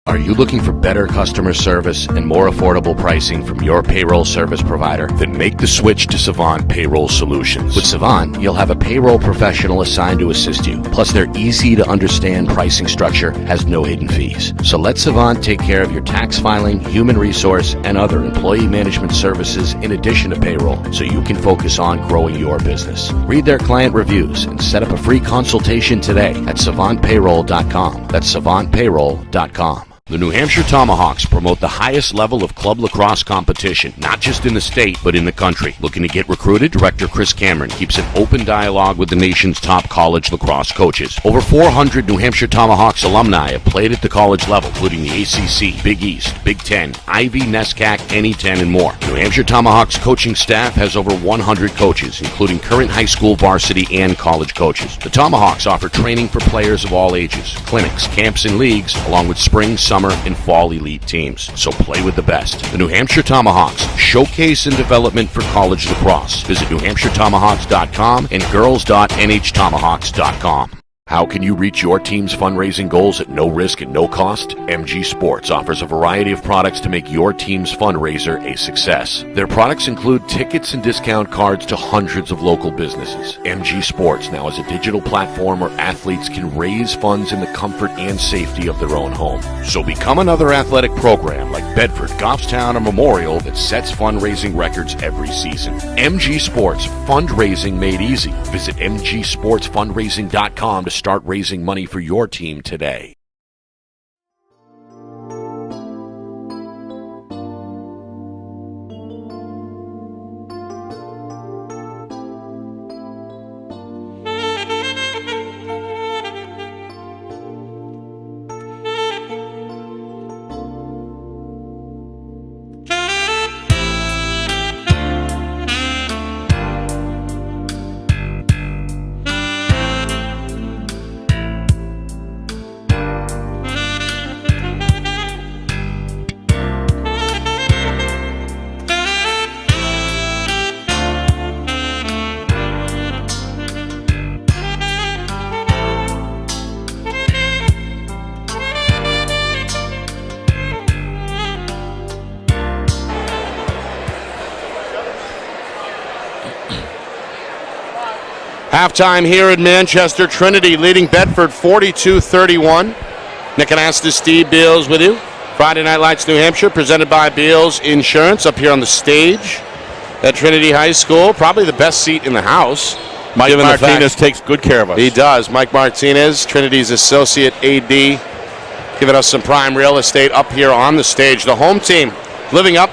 Are you looking for better customer service and more affordable pricing from your payroll service provider? Then make the switch to Savant Payroll Solutions. With Savant, you'll have a payroll professional assigned to assist you. Plus, their easy-to-understand pricing structure has no hidden fees. So let Savant take care of your tax filing, human resource, and other employee management services in addition to payroll, so you can focus on growing your business. Read their client reviews and set up a free consultation today at savantpayroll.com. That's savantpayroll.com. The New Hampshire Tomahawks promote the highest level of club lacrosse competition, not just in the state, but in the country. Looking to get recruited? Director Chris Cameron keeps an open dialogue with the nation's top college lacrosse coaches. Over 400 New Hampshire Tomahawks alumni have played at the college level, including the ACC, Big East, Big Ten, Ivy, NESCAC, NE10, and more. New Hampshire Tomahawks coaching staff has over 100 coaches, including current high school, varsity, and college coaches. The Tomahawks offer training for players of all ages, clinics, camps, and leagues, along with spring, summer, and fall elite teams. So play with the best. The New Hampshire Tomahawks, showcase and development for college lacrosse. Visit NewHampshireTomahawks.com and girls.nhtomahawks.com. How can you reach your team's fundraising goals at no risk and no cost? MG Sports offers a variety of products to make your team's fundraiser a success. Their products include tickets and discount cards to hundreds of local businesses. MG Sports now has a digital platform where athletes can raise funds in the comfort and safety of their own home. So become another athletic program like Bedford, Goffstown, or Memorial that sets fundraising records every season. MG Sports, fundraising made easy. Visit mgsportsfundraising.com to start raising money for your team today. Halftime here in Manchester. Trinity leading Bedford 42-31. Nick Anastas, Steve Beals with you. Friday Night Lights, New Hampshire, presented by Beals Insurance up here on the stage at Trinity High School. Probably the best seat in the house. Mike Martinez takes good care of us. He does. Mike Martinez, Trinity's associate AD, giving us some prime real estate up here on the stage. The home team living up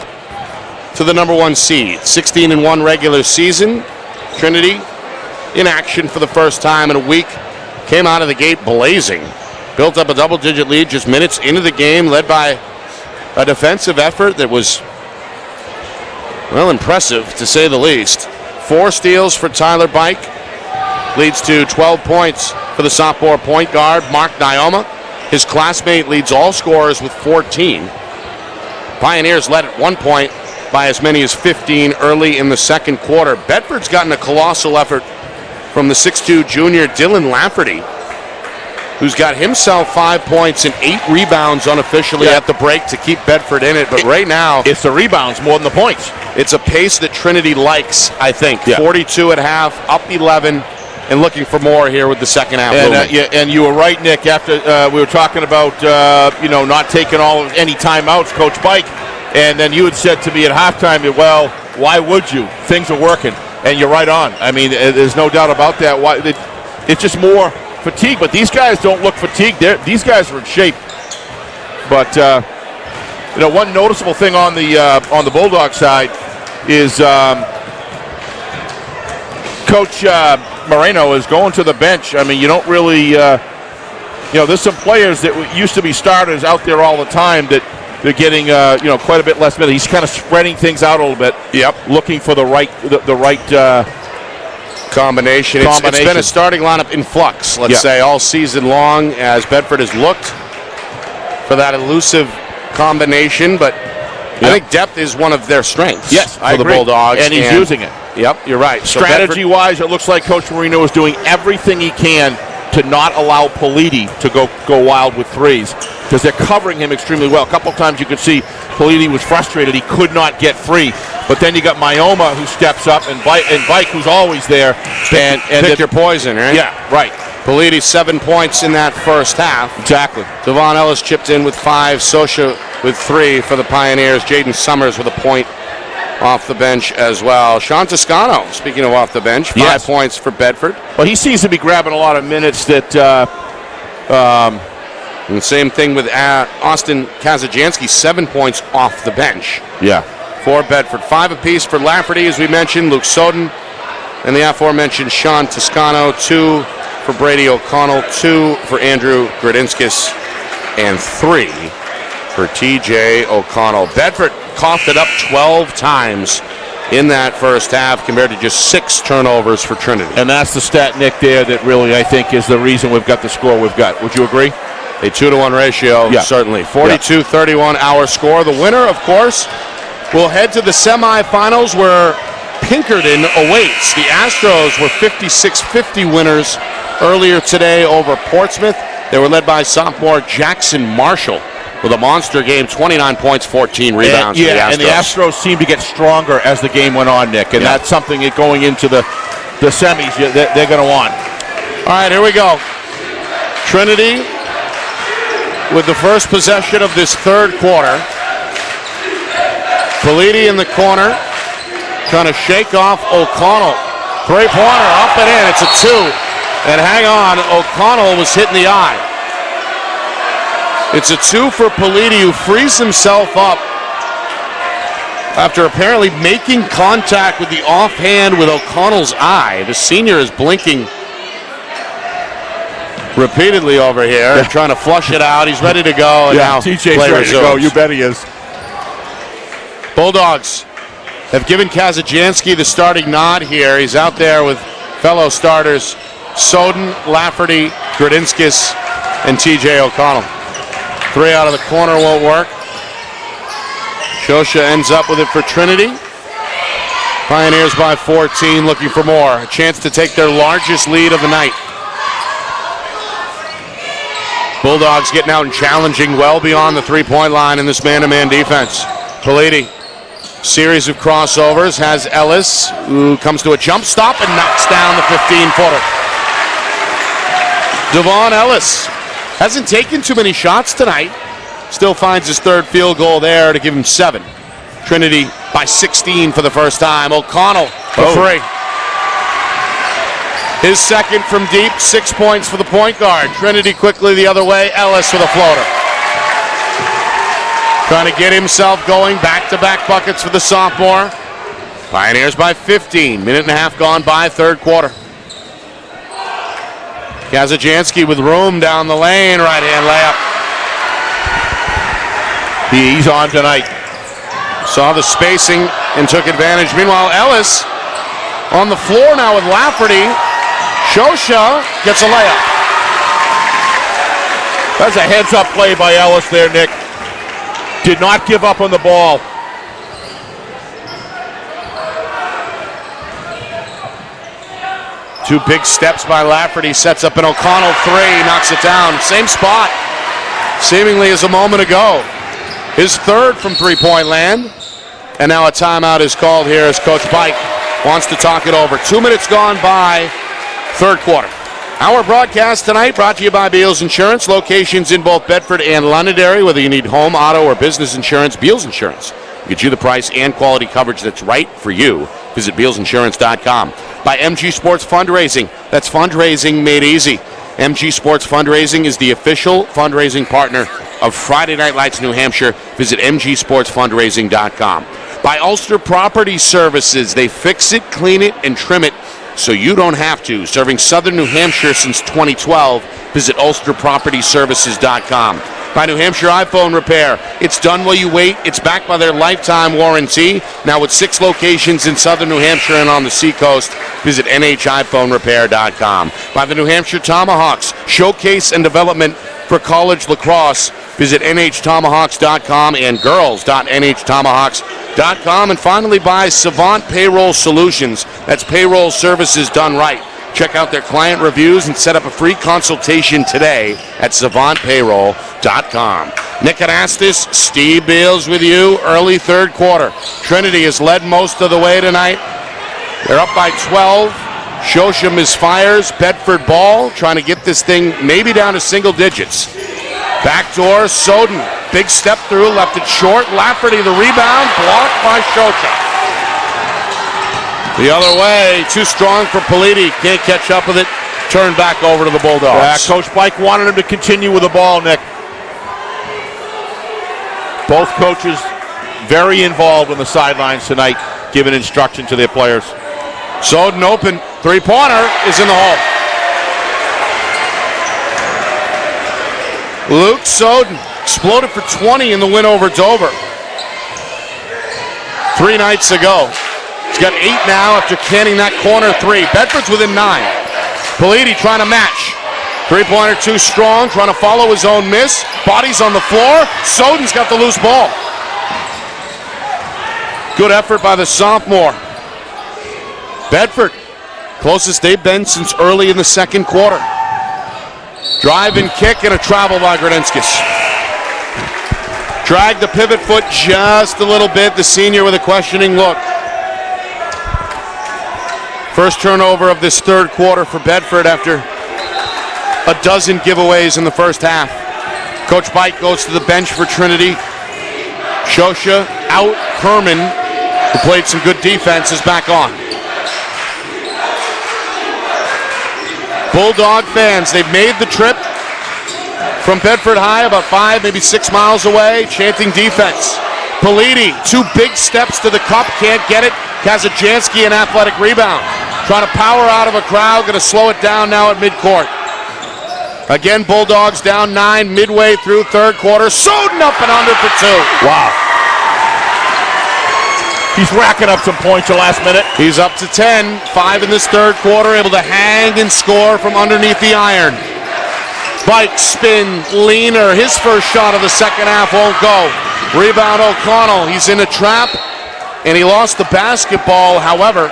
to the number one seed. 16-1 regular season. Trinity in action for the first time in a week. Came out of the gate blazing. Built up a double-digit lead just minutes into the game, led by a defensive effort that was, well, impressive to say the least. 4 steals for Tyler Bike. Leads to 12 points for the sophomore point guard, Mark Nyoma. His classmate leads all scorers with 14. Pioneers led at one point by as many as 15 early in the second quarter. Bedford's gotten a colossal effort from the 6'2 junior Dylan Lafferty, who's got himself 5 points and 8 rebounds unofficially at the break to keep Bedford in it. But right now, it's the rebounds more than the points. It's a pace that Trinity likes, I think. Yeah. 42 at half, up 11, and looking for more here with the second half. And you were right, Nick, after we were talking about not taking any timeouts, Coach Bike, and then you had said to me at halftime, well, why would you? Things are working. And you're right on. I mean, there's no doubt about that. It's just more fatigue, but these guys don't look fatigued. These guys are in shape. But one noticeable thing on the Bulldog side is Coach Moreno is going to the bench. I mean, you don't really, there's some players that used to be starters out there all the time that they're getting, quite a bit less minutes. He's kind of spreading things out a little bit. Yep. Looking for the right combination. It's been a starting lineup in flux, let's say, all season long as Bedford has looked for that elusive combination. But I think depth is one of their strengths. Yes, for the Bulldogs. And he's using it. Yep, you're right. So strategy-wise, it looks like Coach Marino is doing everything he can to not allow Politi to go wild with threes, because they're covering him extremely well. A couple times you could see Politi was frustrated. He could not get free. But then you got Myoma who steps up, and Bike who's always there. And pick your poison, right? Yeah, right. Politi 7 points in that first half. Exactly. Devon Ellis chipped in with 5. Sosha with 3 for the Pioneers. Jaden Summers with a point off the bench as well. Sean Toscano, speaking of off the bench, 5 points for Bedford. Well, he seems to be grabbing a lot of minutes that And same thing with Austin Kazajanski, 7 points off the bench. Yeah. For Bedford. 5 apiece for Lafferty, as we mentioned, Luke Soden, and the aforementioned Sean Toscano. 2 for Brady O'Connell, 2 for Andrew Gradinskis, and 3 for TJ O'Connell. Bedford coughed it up 12 times in that first half compared to just 6 turnovers for Trinity. And that's the stat, Nick, there that really, I think, is the reason we've got the score we've got. Would you agree? A 2-to-1 ratio, certainly. 42-31 our score. The winner, of course, will head to the semifinals where Pinkerton awaits. The Astros were 56-50 winners earlier today over Portsmouth. They were led by sophomore Jackson Marshall with a monster game, 29 points, 14 rebounds for the Astros. And the Astros seemed to get stronger as the game went on, Nick, and that's something that going into the semis they're going to want. All right, here we go. Trinity with the first possession of this third quarter. Politi in the corner, trying to shake off O'Connell. Three-pointer, up and in. It's a 2. And hang on, O'Connell was hit in the eye. It's a 2 for Politi, who frees himself up after apparently making contact with the offhand with O'Connell's eye. The senior is blinking repeatedly over here, trying to flush it out. He's ready to go. And now TJ's ready to go. You bet he is. Bulldogs have given Kazajanski the starting nod here. He's out there with fellow starters Soden, Lafferty, Gradinskis, and TJ O'Connell. 3 out of the corner won't work. Shosha ends up with it for Trinity. Pioneers by 14, looking for more. A chance to take their largest lead of the night. Bulldogs getting out and challenging well beyond the three-point line in this man-to-man defense. Politi, series of crossovers, has Ellis, who comes to a jump stop and knocks down the 15-footer. Devon Ellis hasn't taken too many shots tonight. Still finds his third field goal there to give him 7. Trinity by 16 for the first time. O'Connell for 3. His second from deep, 6 points for the point guard. Trinity quickly the other way. Ellis with a floater. Trying to get himself going. Back-to-back buckets for the sophomore. Pioneers by 15. Minute and a half gone by, third quarter. Kazajanski with room down the lane. Right-hand layup. He's on tonight. Saw the spacing and took advantage. Meanwhile, Ellis on the floor now with Lafferty. Shosha gets a layup. That's a heads-up play by Ellis there, Nick. Did not give up on the ball. Two big steps by Lafferty. Sets up an O'Connell 3. Knocks it down. Same spot, seemingly as a moment ago. His third from three-point land. And now a timeout is called here as Coach Pike wants to talk it over. 2 minutes gone by, third quarter. Our broadcast tonight brought to you by Beals Insurance. Locations in both Bedford and Londonderry. Whether you need home, auto, or business insurance, Beals Insurance gets you the price and quality coverage that's right for you. Visit BealsInsurance.com. By MG Sports Fundraising. That's fundraising made easy. MG Sports Fundraising is the official fundraising partner of Friday Night Lights New Hampshire. Visit MGSportsFundraising.com. By Ulster Property Services. They fix it, clean it, and trim it so you don't have to. Serving Southern New Hampshire since 2012. Visit UlsterPropertyServices.com. By New Hampshire iPhone Repair. It's done while you wait. It's backed by their lifetime warranty. Now with 6 locations in Southern New Hampshire and on the seacoast. Visit NHIPhoneRepair.com. By the New Hampshire Tomahawks. Showcase and development for college lacrosse. Visit NHTomahawks.com and girls.NHTomahawks.com. And finally by Savant Payroll Solutions. That's payroll services done right. Check out their client reviews and set up a free consultation today at savantpayroll.com. Nick Anastas, Steve Beals with you. Early third quarter. Trinity has led most of the way tonight. They're up by 12. Shosha misfires. Bedford ball. Trying to get this thing maybe down to single digits. Backdoor, Soden. Big step through. Left it short. Lafferty the rebound. Blocked by Shosha. The other way, too strong for Politi. Can't catch up with it. Turned back over to the Bulldogs. Coach Pike wanted him to continue with the ball, Nick. Both coaches very involved on the sidelines tonight, giving instruction to their players. Soden open. Three-pointer is in the hole. Luke Soden exploded for 20 in the win over Dover 3 nights ago. He's got 8 now after canning that corner 3. Bedford's within 9. Politi trying to match. Three-pointer too strong, trying to follow his own miss. Body's on the floor. Soden's got the loose ball. Good effort by the sophomore. Bedford, closest they've been since early in the second quarter. Drive and kick and a travel by Grodinskis. Drag the pivot foot just a little bit. The senior with a questioning look. First turnover of this third quarter for Bedford after a dozen giveaways in the first half. Coach Bite goes to the bench for Trinity. Shosha out. Herman, who played some good defense, is back on. Bulldog fans, they've made the trip from Bedford High, about 5, maybe 6 miles away, chanting defense. Politi, 2 big steps to the cup, can't get it. Kazajanski, an athletic rebound. Trying to power out of a crowd, going to slow it down now at midcourt. Again, Bulldogs down 9 midway through third quarter. Soden up and under for 2. Wow. He's racking up some points the last minute. He's up to 10. 5 in this third quarter, able to hang and score from underneath the iron. Bike spin, leaner. His first shot of the second half won't go. Rebound O'Connell. He's in a trap, and he lost the basketball. However,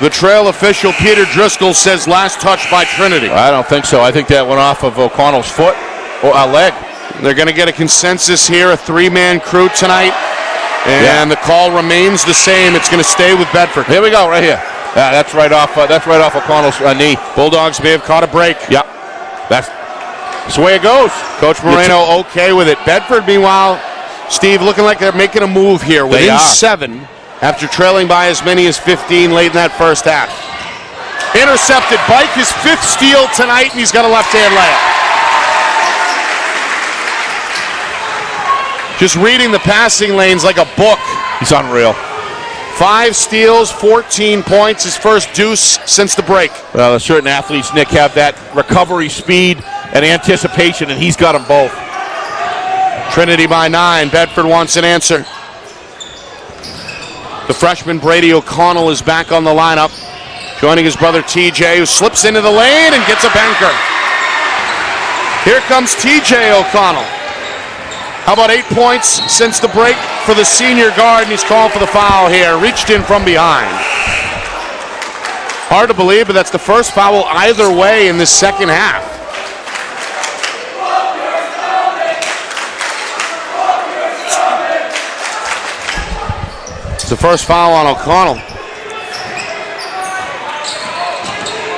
the trail official, Peter Driscoll, says last touch by Trinity. I don't think so. I think that went off of O'Connell's foot or a leg. They're going to get a consensus here, a 3-man crew tonight. And the call remains the same. It's going to stay with Bedford. Here we go, right here. That's right off O'Connell's knee. Bulldogs may have caught a break. Yeah, that's the way it goes. Coach Moreno okay with it. Bedford, meanwhile, Steve, looking like they're making a move here. Within 7, after trailing by as many as 15 late in that first half. Intercepted. Bike, his 5th steal tonight, and he's got a left-hand layup. Just reading the passing lanes like a book. He's unreal. 5 steals, 14 points, his first deuce since the break. Well, certain athletes, Nick, have that recovery speed and anticipation, and he's got them both. Trinity by 9. Bedford wants an answer. The freshman Brady O'Connell is back on the lineup, joining his brother TJ, who slips into the lane and gets a banker. Here comes TJ O'Connell. How about 8 points since the break for the senior guard, and he's called for the foul here. Reached in from behind. Hard to believe, but that's the first foul either way in this second half. It's the first foul on O'Connell.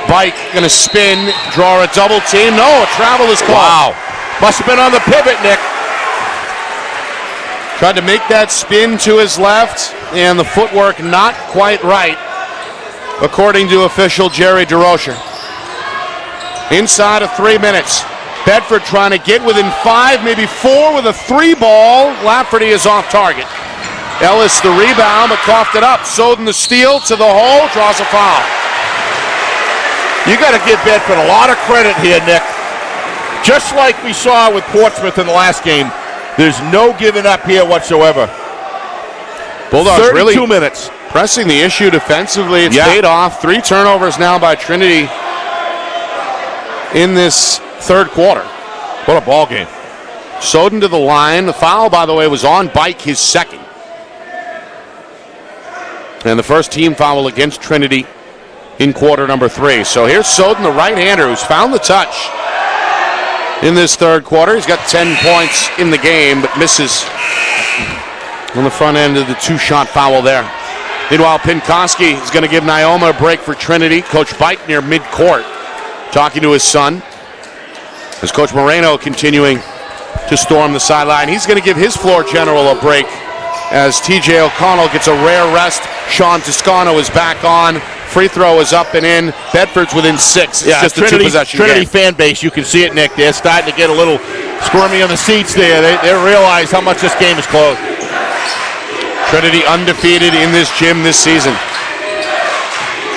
Bike gonna spin, draw a double team. No, a travel is called. Wow. Must have been on the pivot, Nick. Tried to make that spin to his left, and the footwork not quite right, according to official Jerry DeRocher. Inside of 3 minutes, Bedford trying to get within 5, maybe 4 with a 3 ball. Lafferty is off target. Ellis the rebound, but coughed it up. Soden the steal to the hole, draws a foul. You got to give Bedford a lot of credit here, Nick. Just like we saw with Portsmouth in the last game, there's no giving up here whatsoever. Bulldogs 32 really minutes. Pressing the issue defensively. It's paid off. 3 turnovers now by Trinity in this third quarter. What a ball game. Soden to the line. The foul, by the way, was on Bike, his second. And the first team foul against Trinity in quarter number 3. So here's Soden, the right-hander, who's found the touch in this third quarter. He's got 10 points in the game, but misses on the front end of the 2-shot foul there. Meanwhile, Pinkoski is going to give Naoma a break for Trinity. Coach Bite near midcourt talking to his son. As Coach Moreno continuing to storm the sideline. He's going to give his floor general a break as TJ O'Connell gets a rare rest. Sean Toscano is back on. Free throw is up and in. Bedford's within 6. It's just a 2-possession Trinity game. fan base, you can see it, Nick. They're starting to get a little squirming on the seats there. They realize how much this game is close. Trinity undefeated in this gym this season.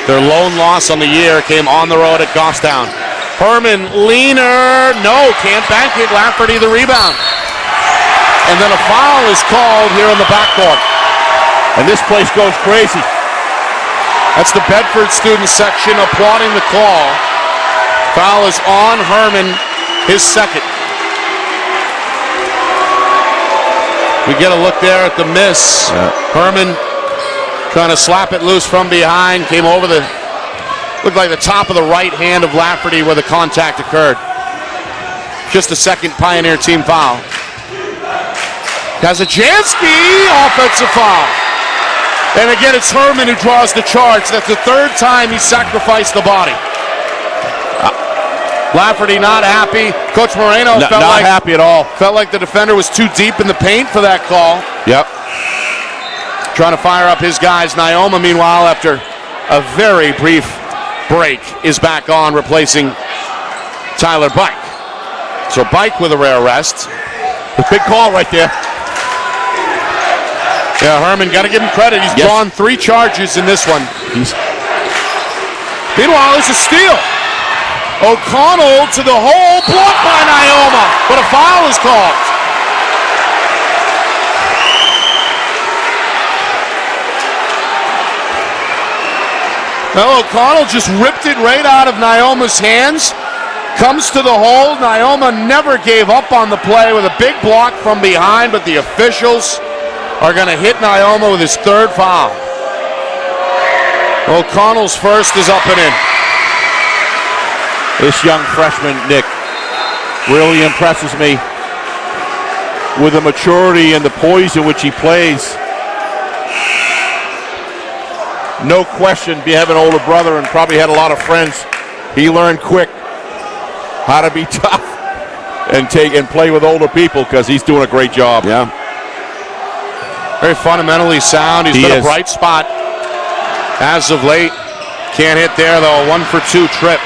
Their lone loss on the year came on the road at Goffstown. Herman, leaner, no, can't bank it. Lafferty the rebound. And then a foul is called here in the backcourt. And this place goes crazy. That's the Bedford student section applauding the call. Foul is on Herman, his second. We get a look there at the miss. Herman trying to slap it loose from behind. Came over looked like the top of the right hand of Lafferty where the contact occurred. Just the second Pioneer team foul. Kazajansky, offensive foul. And again, it's Herman who draws the charge. That's the third time he sacrificed the body. Lafferty not happy. Coach Moreno felt not happy at all. Felt like the defender was too deep in the paint for that call. Yep. Trying to fire up his guys. Nyoma, meanwhile, after a very brief break, is back on, replacing Tyler Bike. So Bike with a rare rest. A big call right there. Yeah, Herman, got to give him credit. He's drawn 3 charges in this one. Meanwhile, it's a steal. O'Connell to the hole, blocked by Nyoma, but a foul is called. Well, O'Connell just ripped it right out of Nyoma's hands. Comes to the hole. Nyoma never gave up on the play with a big block from behind, but the officials are going to hit Nyoma with his 3rd foul. O'Connell's first is up and in. This young freshman, Nick, really impresses me with the maturity and the poise in which he plays. No question, be having an older brother and probably had a lot of friends. He learned quick how to be tough and play with older people because he's doing a great job. Yeah. Very fundamentally sound. He's been a bright spot as of late. Can't hit there, though. A 1-for-2 trip.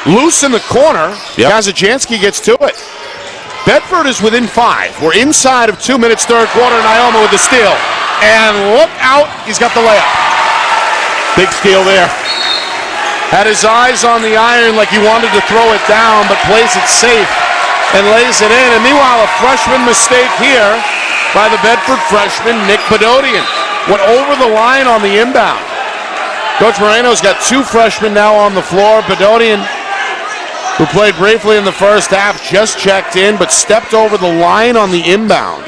Loose in the corner. Yep. Kazajansky gets to it. Bedford is within 5. We're inside of 2 minutes, third quarter. Nyoma with the steal. And look out. He's got the layup. Big steal there. Had his eyes on the iron like he wanted to throw it down, but plays it safe and lays it in. And meanwhile, a freshman mistake here by the Bedford freshman, Nick Bedodian. Went over the line on the inbound. Coach Moreno's got 2 freshmen now on the floor. Bedodian, who played briefly in the first half, just checked in, but stepped over the line on the inbound.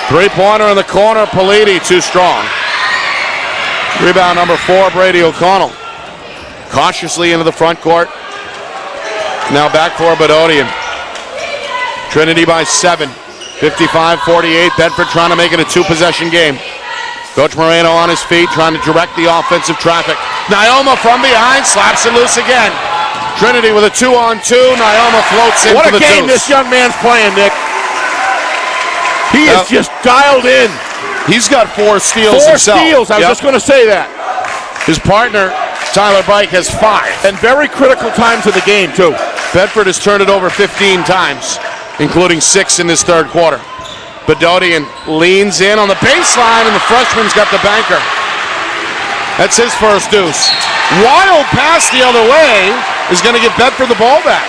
3-pointer in the corner, Politi, too strong. Rebound number 4, Brady O'Connell. Cautiously into the front court. Now back for Bedodian. Trinity by 7. 55-48. Bedford trying to make it a 2-possession game. Coach Moreno on his feet, trying to direct the offensive traffic. Nyoma from behind, slaps it loose again. Trinity with a 2-on-2. Nyoma floats in what for the a game deuce. this young man's playing, Nick. He is just dialed in. He's got 4 steals 4 himself. steals, I was just going to say that. His partner, Tyler Bike, has 5. And very critical times of the game, too. Bedford has turned it over 15 times, including 6 in this third quarter. Bedodian leans in on the baseline, and the freshman's got the banker. That's his first deuce. Wild pass the other way is going to give Bedford the ball back.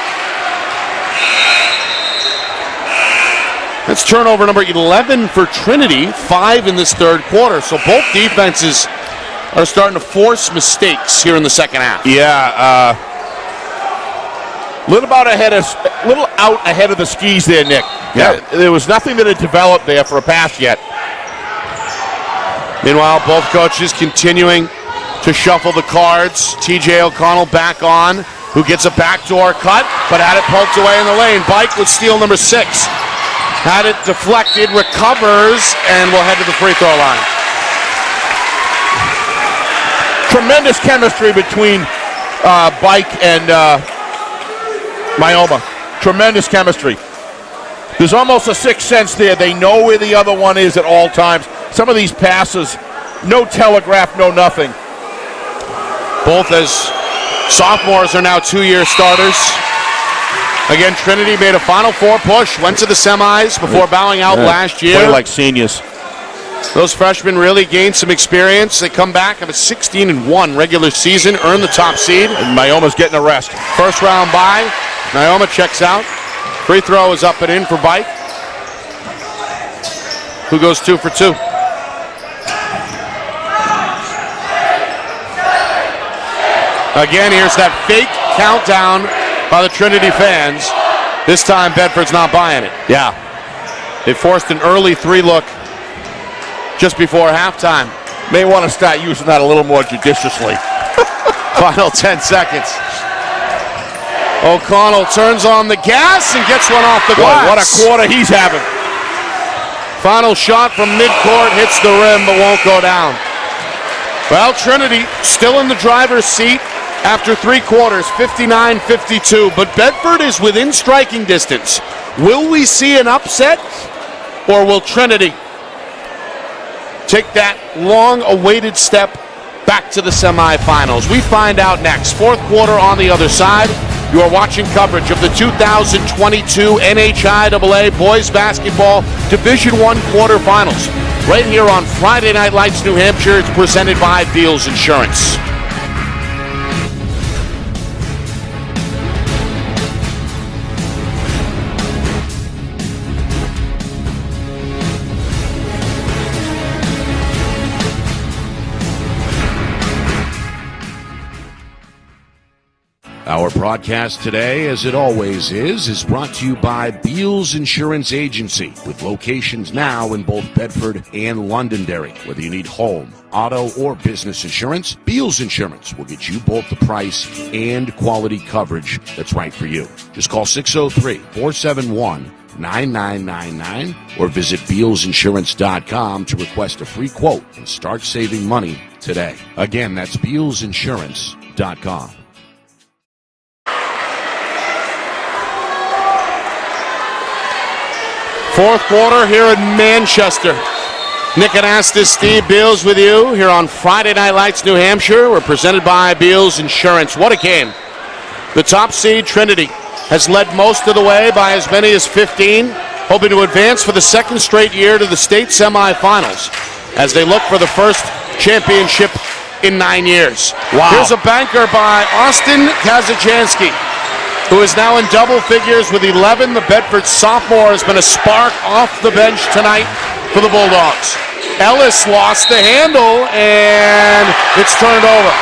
That's turnover number 11 for Trinity, 5 in this third quarter. So both defenses are starting to force mistakes here in the second half. Yeah, little out ahead of the skis there, Nick. Yeah. There was nothing that had developed there for a pass yet. Meanwhile, both coaches continuing to shuffle the cards. TJ O'Connell back on, who gets a backdoor cut, but had it poked away in the lane. Bike with steal number 6. Had it deflected, recovers, and will head to the free throw line. Tremendous chemistry between Bike and Nyoma. Tremendous chemistry. There's almost a sixth sense there. They know where the other one is at all times. Some of these passes, no telegraph, no nothing. Both as sophomores are now 2-year starters. Again, Trinity made a Final Four push, went to the semis before bowing out last year. Play like seniors. Those freshmen really gained some experience. They come back, have a 16-1 regular season, earn the top seed. And Nyoma's getting a rest. First round bye. Nyoma checks out. Free throw is up and in for Bike, who goes 2 for 2. Again, here's that fake countdown by the Trinity fans. This time, Bedford's not buying it. Yeah. They forced an early 3 look just before halftime. May want to start using that a little more judiciously. Final 10 seconds. O'Connell turns on the gas and gets one off the glass. What a quarter he's having. Final shot from midcourt, hits the rim but won't go down. Well, Trinity still in the driver's seat after 3 quarters, 59-52, but Bedford is within striking distance. Will we see an upset, or will Trinity take that long-awaited step back to the semifinals? We find out next. 4th quarter on the other side. You are watching coverage of the 2022 NHIAA Boys Basketball Division I quarterfinals right here on Friday Night Lights, New Hampshire. It's presented by Beals Insurance. Our broadcast today, as it always is brought to you by Beals Insurance Agency, with locations now in both Bedford and Londonderry. Whether you need home, auto, or business insurance, Beals Insurance will get you both the price and quality coverage that's right for you. Just call 603-471-9999 or visit BealsInsurance.com to request a free quote and start saving money today. Again, that's BealsInsurance.com. Fourth quarter here in Manchester. Nick Anastas, Steve Beals with you here on Friday Night Lights, New Hampshire. We're presented by Beals Insurance. What a game. The top seed, Trinity, has led most of the way by as many as 15, hoping to advance for the 2nd straight year to the state semifinals as they look for the first championship in 9 years. Wow. Here's a banker by Austin Kazachansky, who is now in double figures with 11. The Bedford sophomore has been a spark off the bench tonight for the Bulldogs. Ellis lost the handle, and it's turned over.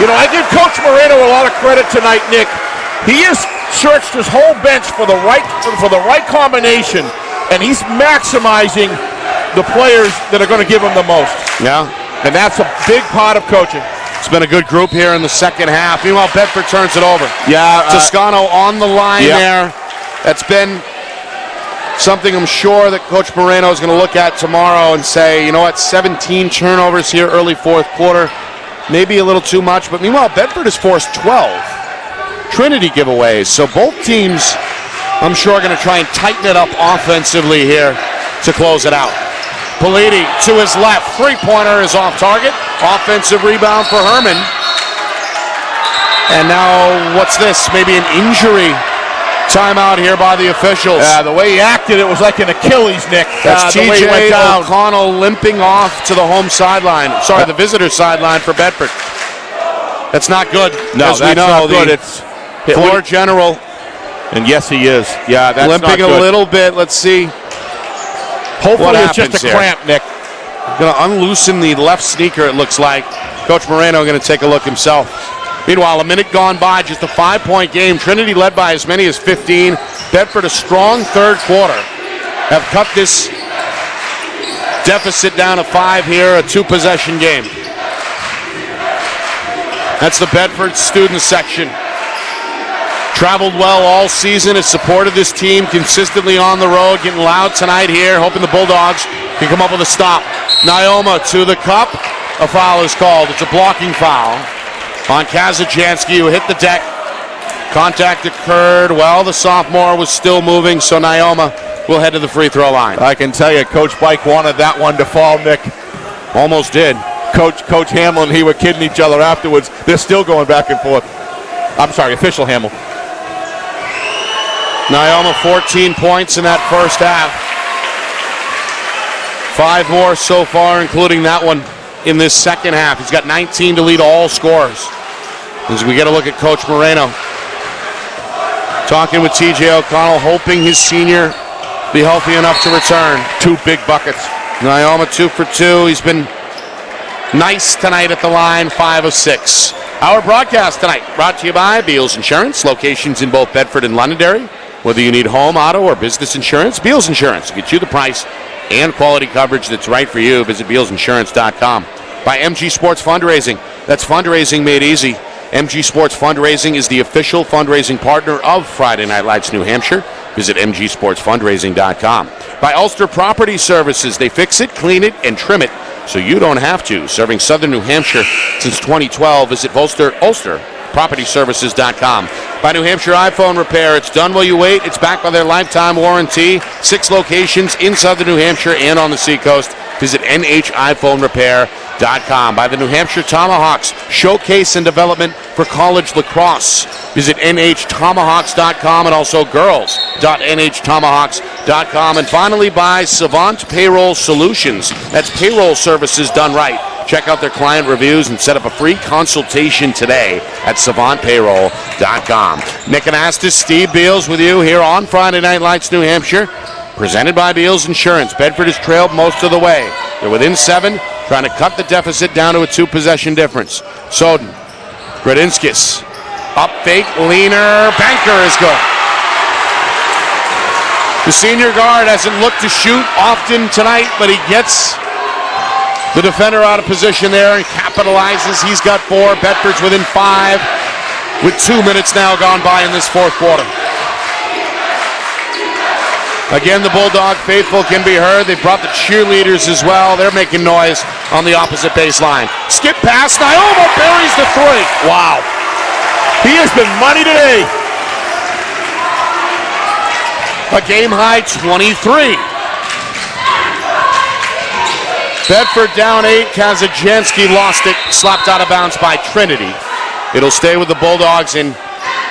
You know, I give Coach Moreno a lot of credit tonight, Nick. He has searched his whole bench for the right combination, and he's maximizing the players that are going to give him the most. Yeah. And that's a big part of coaching. It's been a good group here in the second half. Meanwhile, Bedford turns it over. Yeah. Toscano on the line there. That's been something I'm sure that Coach Moreno is going to look at tomorrow and say, you know what, 17 turnovers here early 4th quarter. Maybe a little too much. But meanwhile, Bedford has forced 12 Trinity giveaways. So both teams, I'm sure, are going to try and tighten it up offensively here to close it out. Politi to his left. 3-pointer is off target. Offensive rebound for Herman. And now, what's this? Maybe an injury timeout here by the officials. Yeah, the way he acted, it was like an Achilles, Nick. That's the way he went TJ down. O'Connell limping off to the home sideline. Sorry, the visitor sideline for Bedford. That's not good. No, as that's we know, not good. It's floor general. And yes, he is. Yeah, that's limping not good. a little bit. Let's see. Hopefully it's happens just a here. cramp, Nick. Going to unloosen the left sneaker, it looks like. Coach Moreno going to take a look himself. Meanwhile, a minute gone by, just a 5-point game. Trinity led by as many as 15. Bedford a strong 3rd quarter. Have cut this deficit down to 5 here, a 2-possession game. That's the Bedford student section. Traveled well all season, has supported this team consistently on the road, getting loud tonight here, hoping the Bulldogs can come up with a stop. Nyoma to the cup. A foul is called. It's a blocking foul on Kazachansky, who hit the deck. Contact occurred while the sophomore was still moving, so Nyoma will head to the free throw line. I can tell you, Coach Bike wanted that one to fall, Nick. Almost did. Coach Hamill and he were kidding each other afterwards. They're still going back and forth. I'm sorry, official Hamill. NHIAA 14 points in that first half. 5 more so far, including that one in this second half. He's got 19 to lead all scorers. As we get a look at Coach Moreno. Talking with TJ O'Connell, hoping his senior be healthy enough to return. 2 big buckets. NHIAA 2 for 2. He's been nice tonight at the line, 5 of 6. Our broadcast tonight brought to you by Beals Insurance. Locations in both Bedford and Londonderry. Whether you need home, auto, or business insurance, Beals Insurance will get you the price and quality coverage that's right for you. Visit BealsInsurance.com. By MG Sports Fundraising. That's fundraising made easy. MG Sports Fundraising is the official fundraising partner of Friday Night Lights New Hampshire. Visit MGSportsFundraising.com. By Ulster Property Services. They fix it, clean it, and trim it so you don't have to. Serving Southern New Hampshire since 2012. Visit UlsterPropertyServices.com. By New Hampshire iPhone Repair. It's done while you wait. It's backed by their lifetime warranty. 6 locations in Southern New Hampshire and on the Seacoast. Visit NHIPhoneRepair.com. By the New Hampshire Tomahawks. Showcase and development for college lacrosse. Visit NHTomahawks.com and also girls.NHTomahawks.com. And finally by Savant Payroll Solutions. That's payroll services done right. Check out their client reviews and set up a free consultation today at savantpayroll.com. Nick Anastas, Steve Beals with you here on Friday Night Lights New Hampshire. Presented by Beals Insurance. Bedford has trailed most of the way. They're within 7, trying to cut the deficit down to a 2-possession difference. Soden, Gradinskis, up fake, leaner, banker is good. The senior guard hasn't looked to shoot often tonight, but he gets the defender out of position there and capitalizes. He's got 4. Bedford's within 5 with 2 minutes now gone by in this fourth quarter. Again, the Bulldog faithful can be heard. They brought the cheerleaders as well. They're making noise on the opposite baseline. Skip pass. NHIAA buries the 3. Wow. He has been money today. A game-high 23. Bedford down 8. Kazajanski lost it. Slapped out of bounds by Trinity. It'll stay with the Bulldogs. And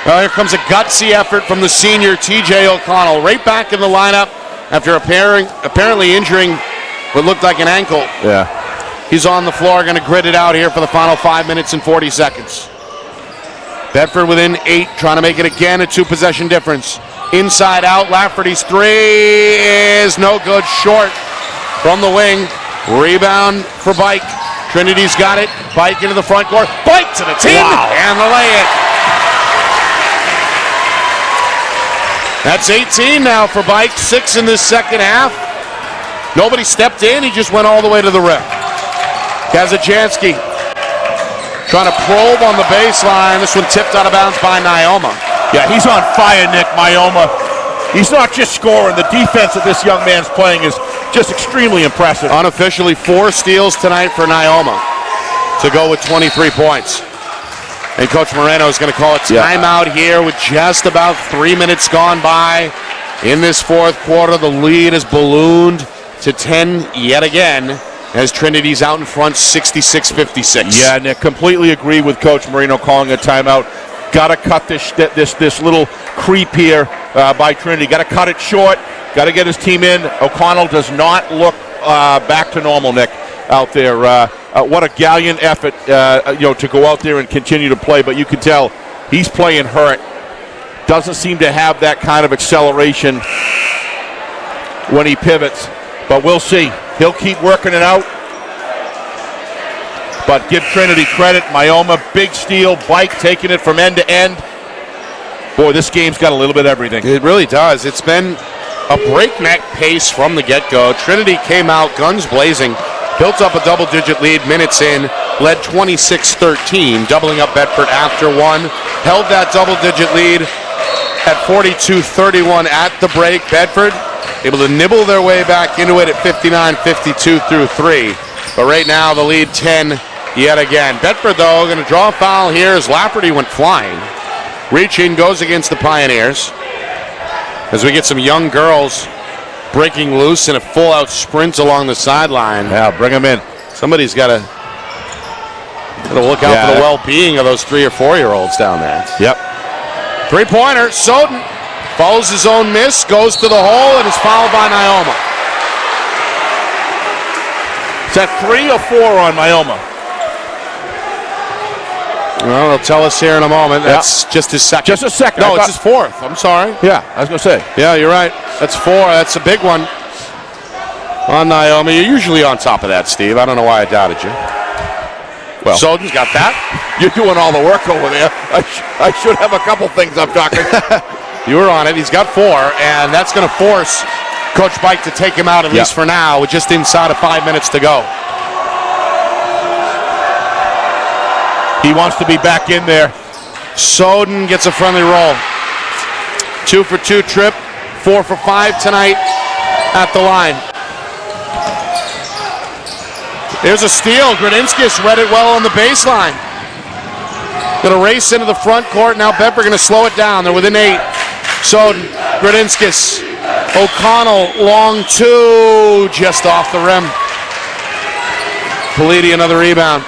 here comes a gutsy effort from the senior TJ O'Connell. Right back in the lineup after apparently injuring what looked like an ankle. Yeah. He's on the floor, going to grit it out here for the final 5 minutes and 40 seconds. Bedford within 8, trying to make it again a 2-possession difference. Inside out, Lafferty's 3 is no good, short from the wing. Rebound for Bike. Trinity's got it. Bike into the front court. Bike to the tin. Wow. And the lay-in. That's 18 now for Bike. 6 in this second half. Nobody stepped in. He just went all the way to the rim. Kazajanski trying to probe on the baseline. This one tipped out of bounds by NHIAA. Yeah, he's on fire, Nick. NHIAA. He's not just scoring. The defense that this young man's playing is just extremely impressive. Unofficially 4 steals tonight for NHIAA to go with 23 points. And Coach Moreno is going to call a timeout here with just about 3 minutes gone by in this fourth quarter. The lead is ballooned to 10 yet again as Trinity's out in front 66-56. Yeah, Nick, completely agree with Coach Moreno calling a timeout. Got to cut this little creep here by Trinity. Got to cut it short. Got to get his team in. O'Connell does not look back to normal, Nick, out there. What a gallant effort, to go out there and continue to play. But you can tell he's playing hurt. Doesn't seem to have that kind of acceleration when he pivots. But we'll see. He'll keep working it out. But give Trinity credit. NHIAA, big steal. Bike taking it from end to end. Boy, this game's got a little bit of everything. It really does. It's been a breakneck pace from the get-go. Trinity came out guns blazing, built up a double-digit lead minutes in, led 26-13, doubling up Bedford after 1. Held that double-digit lead at 42-31 at the break. Bedford able to nibble their way back into it at 59-52 through 3. But right now, the lead 10 yet again. Bedford, though, going to draw a foul here as Lafferty went flying. Reaching goes against the Pioneers as we get some young girls breaking loose in a full-out sprint along the sideline. Yeah, bring them in. Somebody's got to look out for the well-being of those 3 or 4-year-olds down there. Yep. 3-pointer, Soden Follows his own miss, goes to the hole, and is fouled by Nyoma. Is that 3 or 4 on Nyoma? Well, they'll tell us here in a moment. That's just his second. Just a second. No, it's his fourth. I'm sorry. Yeah, I was going to say. Yeah, you're right. That's 4. That's a big one on Nyoma. You're usually on top of that, Steve. I don't know why I doubted you. Well, Soden's got that. You're doing all the work over there. I should have a couple things I'm talking. You were on it. He's got 4, and that's going to force Coach Bike to take him out, at least for now, with just inside of 5 minutes to go. He wants to be back in there. Soden gets a friendly roll. 2 for 2 trip, 4 for 5 tonight at the line. There's a steal. Gradinskis read it well on the baseline. Going to race into the front court. Now Bedford going to slow it down. They're within 8. Soden, Gradinskis, O'Connell, long 2, just off the rim. Politi, another rebound.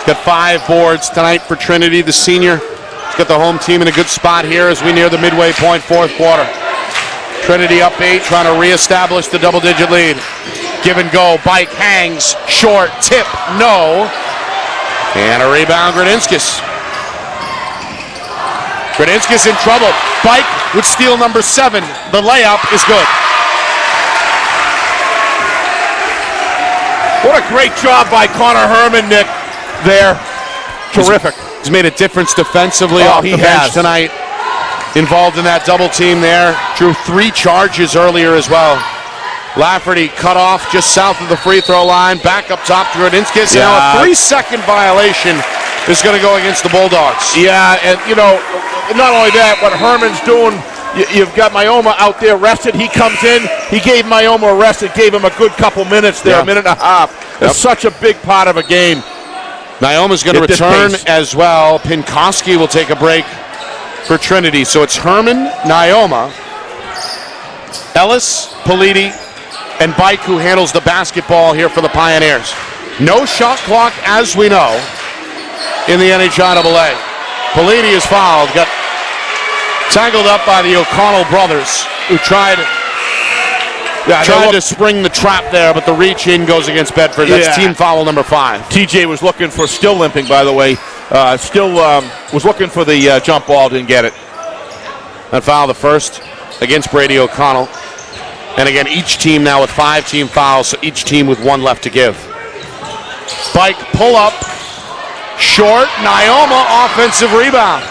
Got 5 boards tonight for Trinity, the senior. He's got the home team in a good spot here as we near the midway point, 4th quarter. Trinity up 8, trying to reestablish the double-digit lead. Give and go, Bike hangs, short, tip, no. And a rebound, Gradinskis. Gradinskis in trouble. Bike with steal number 7. The layup is good. What a great job by Connor Herman, Nick, there. Terrific. He's made a difference defensively off the bench tonight. Involved in that double team there. Drew 3 charges earlier as well. Lafferty cut off just south of the free throw line. Back up top to Gradinskis. Yeah. Now a 3-second violation is going to go against the Bulldogs. Yeah, and not only that, what Herman's doing, you've got Nyoma out there rested. He comes in. He gave Nyoma a rest. It gave him a good couple minutes there, a minute and a half. It's such a big part of a game. Nyoma's going to return as well. Pinkoski will take a break for Trinity. So it's Herman, Nyoma, Ellis, Politi, and Bike who handles the basketball here for the Pioneers. No shot clock, as we know, in the NHIAA. Politi is fouled. Got tangled up by the O'Connell brothers who tried to spring the trap there, but the reach in goes against Bedford. That's team foul number 5. TJ was looking for, still limping, by the way. Was looking for the jump ball, didn't get it. That foul, the first against Brady O'Connell. And again, each team now with 5 team fouls, so each team with 1 left to give. Bike pull up, short, Nyoma offensive rebound.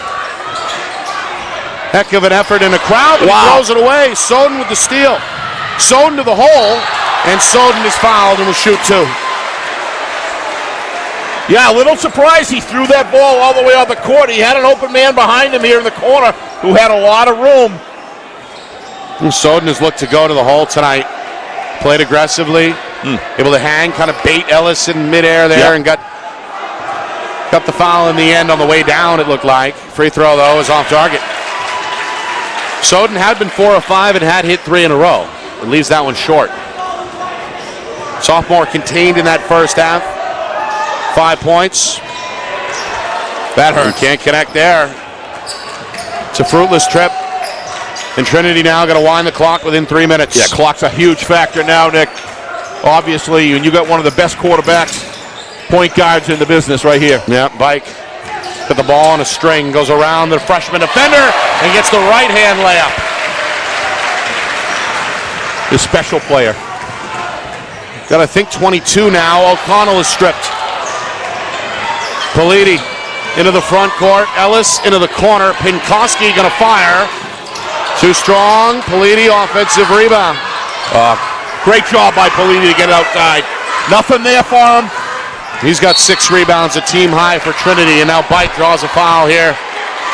Heck of an effort in the crowd, but he throws it away. Soden with the steal. Soden to the hole, and Soden is fouled and will shoot 2. Yeah, a little surprised he threw that ball all the way on the court. He had an open man behind him here in the corner who had a lot of room. And Soden has looked to go to the hole tonight. Played aggressively, able to hang, kind of bait Ellis in midair there, and got the foul in the end on the way down, it looked like. Free throw, though, is off target. Soden had been 4 of 5 and had hit 3 in a row. It leaves that one short. Sophomore contained in that first half. 5 points. That hurt. Can't connect there. It's a fruitless trip. And Trinity now going to wind the clock within 3 minutes. Yeah, clock's a huge factor now, Nick. Obviously, and you got one of the best quarterbacks, point guards in the business right here. Yeah, Bike got the ball on a string, goes around the freshman defender, and gets the right-hand layup. His special player. Got, I think, 22 now. O'Connell is stripped. Politi into the front court. Ellis into the corner. Pinkoski going to fire. Too strong. Politi offensive rebound. Great job by Politi to get it outside. Nothing there for him. He's got 6 rebounds, a team high for Trinity, and now Bike draws a foul here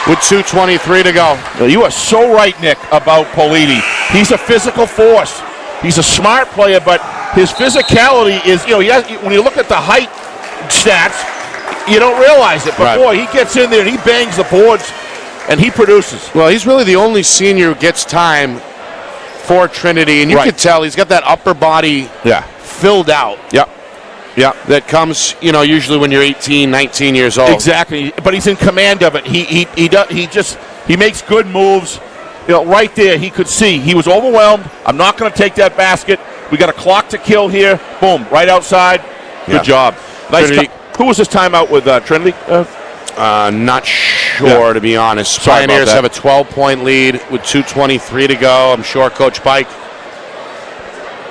with 2:23 to go. You are so right, Nick, about Politi. He's a physical force. He's a smart player, but his physicality is, when you look at the height stats, you don't realize it. But boy, he gets in there and he bangs the boards and he produces. Well, he's really the only senior who gets time for Trinity, and you can tell he's got that upper body filled out. Yep. that comes, usually when you're 18, 19 years old. Exactly, but he's in command of it. He makes good moves. Right there, he could see. He was overwhelmed. I'm not going to take that basket. We got a clock to kill here. Boom, right outside. Good job. Nice. Who was this timeout with Trinity? Not sure, to be honest. Pioneers have a 12-point lead with 2:23 to go. I'm sure Coach Pike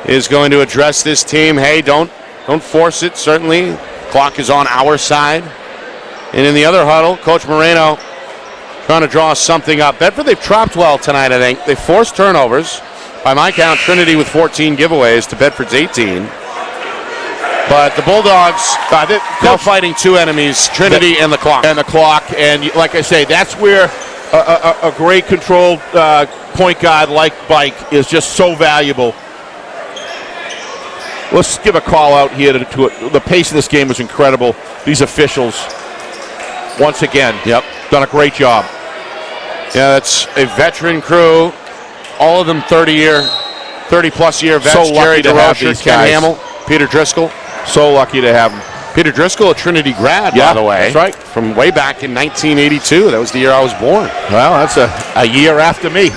is going to address this team. Hey, don't force it, certainly. Clock is on our side. And in the other huddle, Coach Moreno trying to draw something up. Bedford, they've trapped well tonight, I think. They forced turnovers. By my count, Trinity with 14 giveaways to Bedford's 18. But the Bulldogs, they're fighting two enemies, Trinity and the clock. And like I say, that's where a great controlled point guard like Bike is just so valuable. Let's give a call out here to it. The pace of this game was incredible. These officials, once again, done a great job. Yeah, that's a veteran crew. All of them 30-plus year vets. So lucky to have these Ken guys. Hamill, Peter Driscoll. So lucky to have them. Peter Driscoll, a Trinity grad, by the way. That's right. From way back in 1982. That was the year I was born. Well, that's a year after me.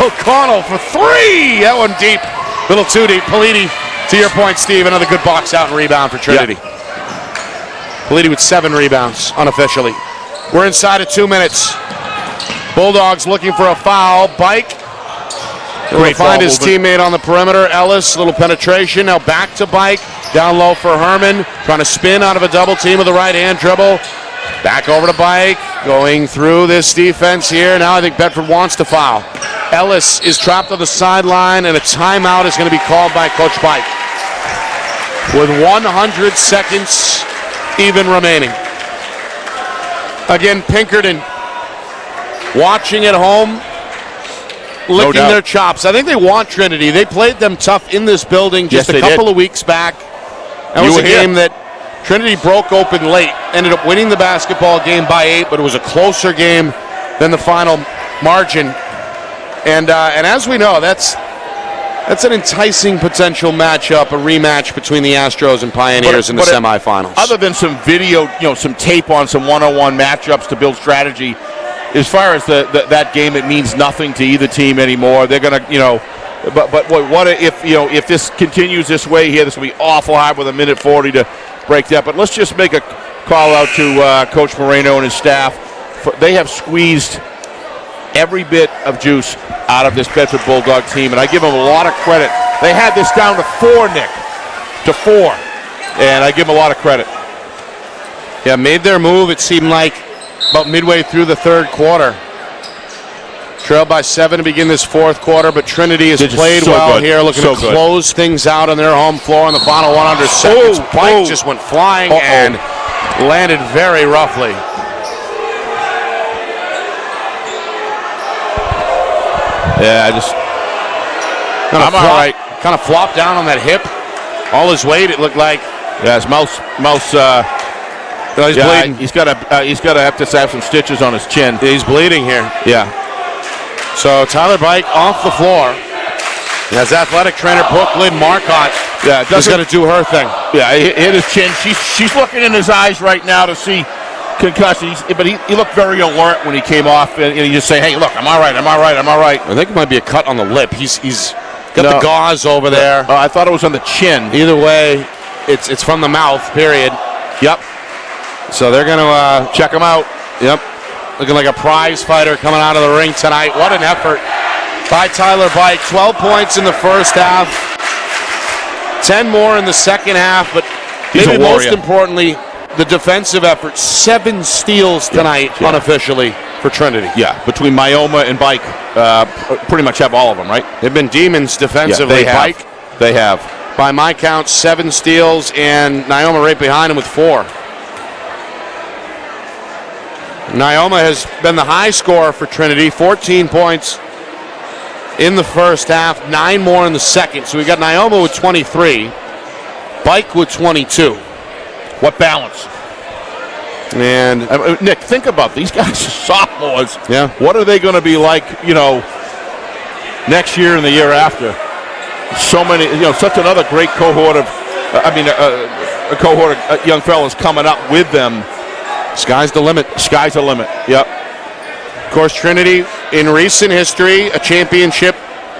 O'Connell for three. That one deep. Little too deep. Politi, to your point, Steve, another good box out and rebound for Trinity. Politi with 7 rebounds, unofficially. We're inside of 2 minutes. Bulldogs looking for a foul. Bike will find his teammate on the perimeter. Ellis, little penetration. Now back to Bike. Down low for Herman. Trying to spin out of a double team with the right hand dribble. Back over to Bike. Going through this defense here. Now I think Bedford wants to foul. Ellis is trapped on the sideline, and a timeout is going to be called by Coach Bike. With 100 seconds even remaining. Again, Pinkerton watching at home, licking their chops. I think they want Trinity. They played them tough in this building just a couple of weeks back. That was a game that Trinity broke open late. Ended up winning the basketball game by 8, but it was a closer game than the final margin. And as we know, that's an enticing potential matchup, a rematch between the Astros and Pioneers in the semifinals. Other than some video, some tape on some one-on-one matchups to build strategy, as far as that game, it means nothing to either team anymore. They're gonna, but what if this continues this way here? This will be awful hard with 1:40 to break that. But let's just make a call out to Coach Moreno and his staff. They have squeezed every bit of juice out of this Bedford Bulldog team, and I give them a lot of credit. They had this down to 4, Nick, to 4, and I give them a lot of credit. Yeah, made their move, it seemed like, about midway through the third quarter. Trailed by 7 to begin this fourth quarter, but Trinity has played well here, looking to close things out on their home floor in the final 100 seconds. Bike just went flying and landed very roughly. Yeah, I'm all right. Kind of flopped down on that hip. All his weight, it looked like. Yeah, his mouse. He's bleeding. He's got to have some stitches on his chin. He's bleeding here. Yeah. So Tyler Bike off the floor. As athletic trainer Brooklyn Marcotte is going to do her thing. Yeah, hit his chin. She's looking in his eyes right now to see concussion. But he looked very alert when he came off, and he just say, "Hey, look, I'm all right. I think it might be a cut on the lip. He's got the gauze over there. I thought it was on the chin. Either way, it's from the mouth. Period. Yep. So they're going to check him out. Yep. Looking like a prize fighter coming out of the ring tonight. What an effort by Tyler Bike. 12 points in the first half. 10 more in the second half. But maybe most importantly, the defensive effort. 7 steals tonight, unofficially, for Trinity. Yeah, between Myoma and Bike, pretty much have all of them, right? They've been demons defensively. Bike, they have. By my count, 7 steals, and Nyoma right behind him with 4. Nyoma has been the high scorer for Trinity, 14 points in the first half, 9 more in the second. So we got Nyoma with 23, Bike with 22. What balance? And Nick, think about these guys are sophomores. Yeah. What are they going to be like, next year and the year after? So many, such another great cohort of a cohort of young fellows coming up with them. Sky's the limit. Sky's the limit. Yep. Of course, Trinity, in recent history, a championship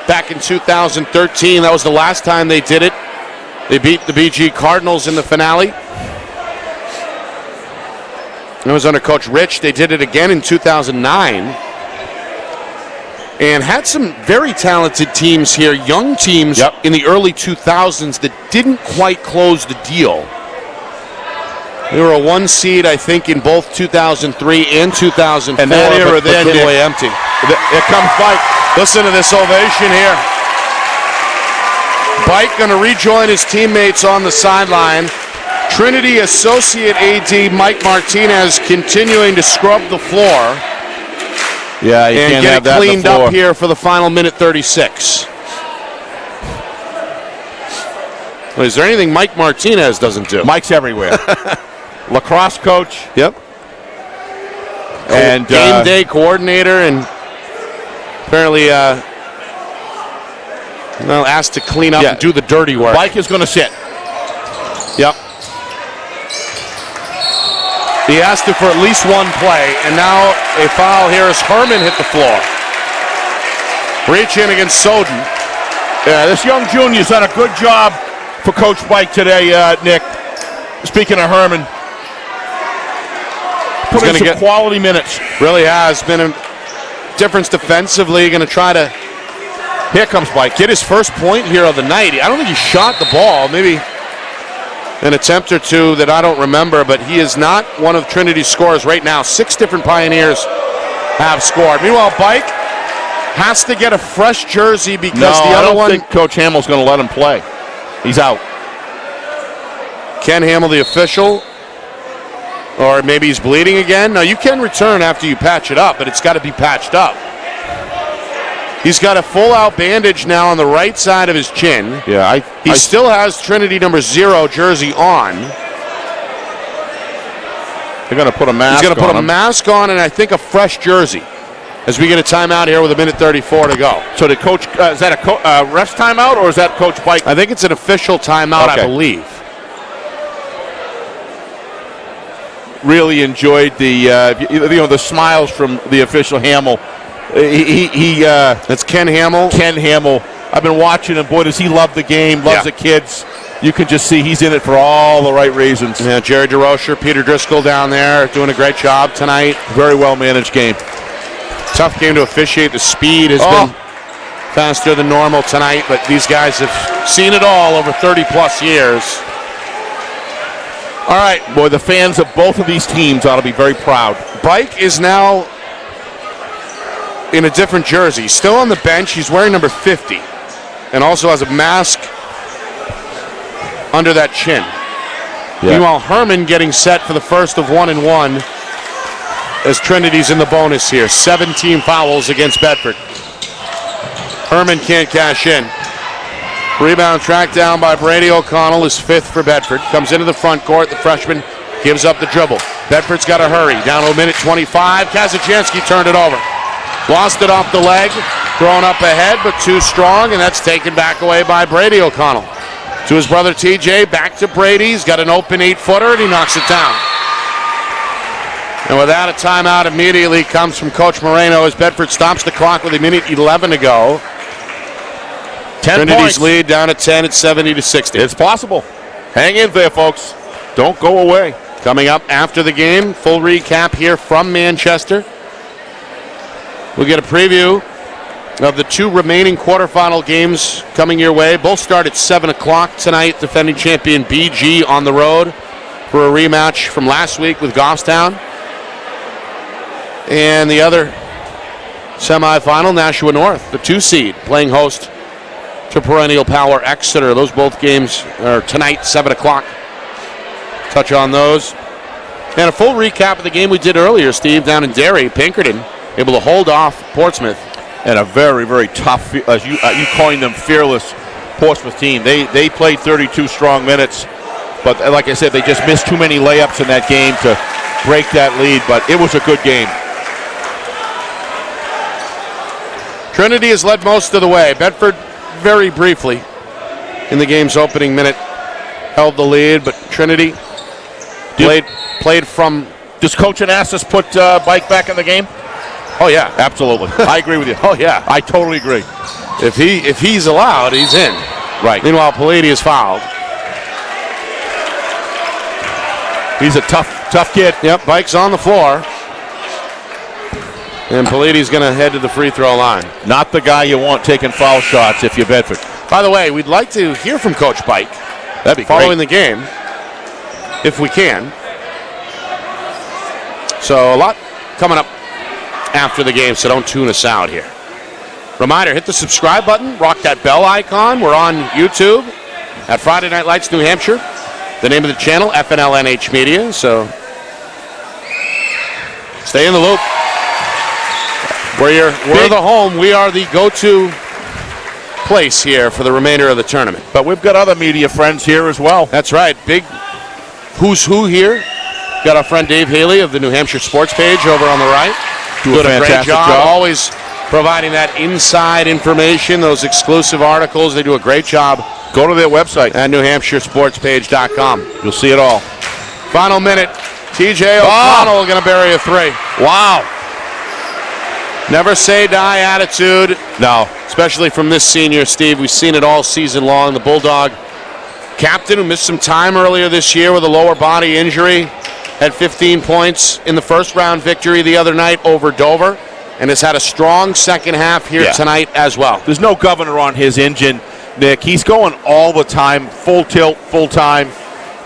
back in 2013. That was the last time they did it. They beat the BG Cardinals in the finale. It was under Coach Rich. They did it again in 2009. And had some very talented teams here, young teams in the early 2000s that didn't quite close the deal. They were a 1 seed, I think, in both 2003 and 2004. And that era then came away empty. Here comes Bike. Listen to this ovation here. Bike going to rejoin his teammates on the sideline. Trinity Associate AD Mike Martinez continuing to scrub the floor. Yeah, you and can't get have it that cleaned before. up here for the final minute 36. Well, is there anything Mike Martinez doesn't do? Mike's everywhere. Lacrosse coach. Yep. And game day coordinator, and apparently asked to clean up and do the dirty work. Mike is going to sit. Yep. He asked it for at least one play, and now a foul here as Herman hit the floor. Reach in against Soden. Yeah, this young junior's done a good job for Coach Bike today, Nick. Speaking of Herman, putting some quality minutes. Really has been a difference defensively. Going to try to, here comes Bike, get his first point here of the night. I don't think he shot the ball. Maybe an attempt or two that I don't remember, but he is not one of Trinity's scorers right now. 6 different Pioneers have scored. Meanwhile, Bike has to get a fresh jersey because the other one. I don't think Coach Hamill's going to let him play. He's out. Ken Hamill, the official, or maybe he's bleeding again. No, you can return after you patch it up, but it's got to be patched up. He's got a full-out bandage now on the right side of his chin. Yeah, he still has Trinity number 0 jersey on. They're going to put a mask on. He's going to put a mask on and I think a fresh jersey as we get a timeout here with 1:34 to go. So the coach, is that a rest timeout or is that Coach Bike? I think it's an official timeout, I believe. Really enjoyed the smiles from the official Hamill. That's Ken Hamill. Ken Hamill. I've been watching him. Boy, does he love the game, loves the kids. You can just see he's in it for all the right reasons. Yeah, Jerry DeRocher, Peter Driscoll down there doing a great job tonight. Very well managed game. Tough game to officiate. The speed has been faster than normal tonight, but these guys have seen it all over 30-plus years. All right. Boy, the fans of both of these teams ought to be very proud. Bike is now in a different jersey. Still on the bench. He's wearing number 50 and also has a mask under that chin. Yeah. Meanwhile, Herman getting set for the first of 1-1 as Trinity's in the bonus here. 17 fouls against Bedford. Herman can't cash in. Rebound tracked down by Brady O'Connell, his 5th for Bedford. Comes into the front court. The freshman gives up the dribble. Bedford's got to hurry. Down to 1:25. Kazachansky turned it over. Lost it off the leg. Thrown up ahead, but too strong, and that's taken back away by Brady O'Connell. To his brother TJ, back to Brady. He's got an open 8-footer, and he knocks it down. And with that, a timeout immediately comes from Coach Moreno as Bedford stops the clock with 1:11 to go. 10 Trinity's points. lead down at 10 at 70-60. It's possible. Hang in there, folks. Don't go away. Coming up after the game, full recap here from Manchester. We'll get a preview of the 2 remaining quarterfinal games coming your way. Both start at 7 o'clock tonight. Defending champion BG on the road for a rematch from last week with Goffstown. And the other semifinal, Nashua North, the 2 seed, playing host to perennial power Exeter. Those both games are tonight, 7 o'clock. Touch on those. And a full recap of the game we did earlier, Steve, down in Derry. Pinkerton able to hold off Portsmouth. And a very, very tough, as you coined them, fearless Portsmouth team. They played 32 strong minutes, but like I said, they just missed too many layups in that game to break that lead, but it was a good game. Trinity has led most of the way. Bedford very briefly in the game's opening minute. held the lead, but Trinity played from. Does Coach Anastas put Bike back in the game? Oh yeah, absolutely. I agree with you. Oh yeah, I totally agree. If he's allowed, he's in. Right. Meanwhile, Palady is fouled. He's a tough kid. Yep, Bike's on the floor. And Palady's going to head to the free throw line. Not the guy you want taking foul shots if you're Bedford. By the way, we'd like to hear from Coach Bike. That'd be following great. the game, if we can. So a lot coming up after the game, so don't tune us out here. Reminder, hit the subscribe button, rock that bell icon. We're on YouTube at Friday Night Lights New Hampshire. The name of the channel, FNLNH Media, so stay in the loop. We're the home. We are the go-to place here for the remainder of the tournament. But we've got other media friends here as well. That's right. Big who's who here. Got our friend Dave Haley of the New Hampshire Sports page over on the right. Doing a great fantastic job. job. Always providing that inside information, those exclusive articles. They do a great job. Go to their website at NewHampshireSportsPage.com. You'll see it all. Final minute. TJ O'Connell going to bury a three. Wow. Never say die attitude. No. Especially from this senior, Steve. We've seen it all season long. The Bulldog captain, who missed some time earlier this year with a lower body injury, had 15 points in the first round victory the other night over Dover, and has had a strong second half here tonight as well. There's no governor on his engine, Nick. He's going all the time, full tilt, full time.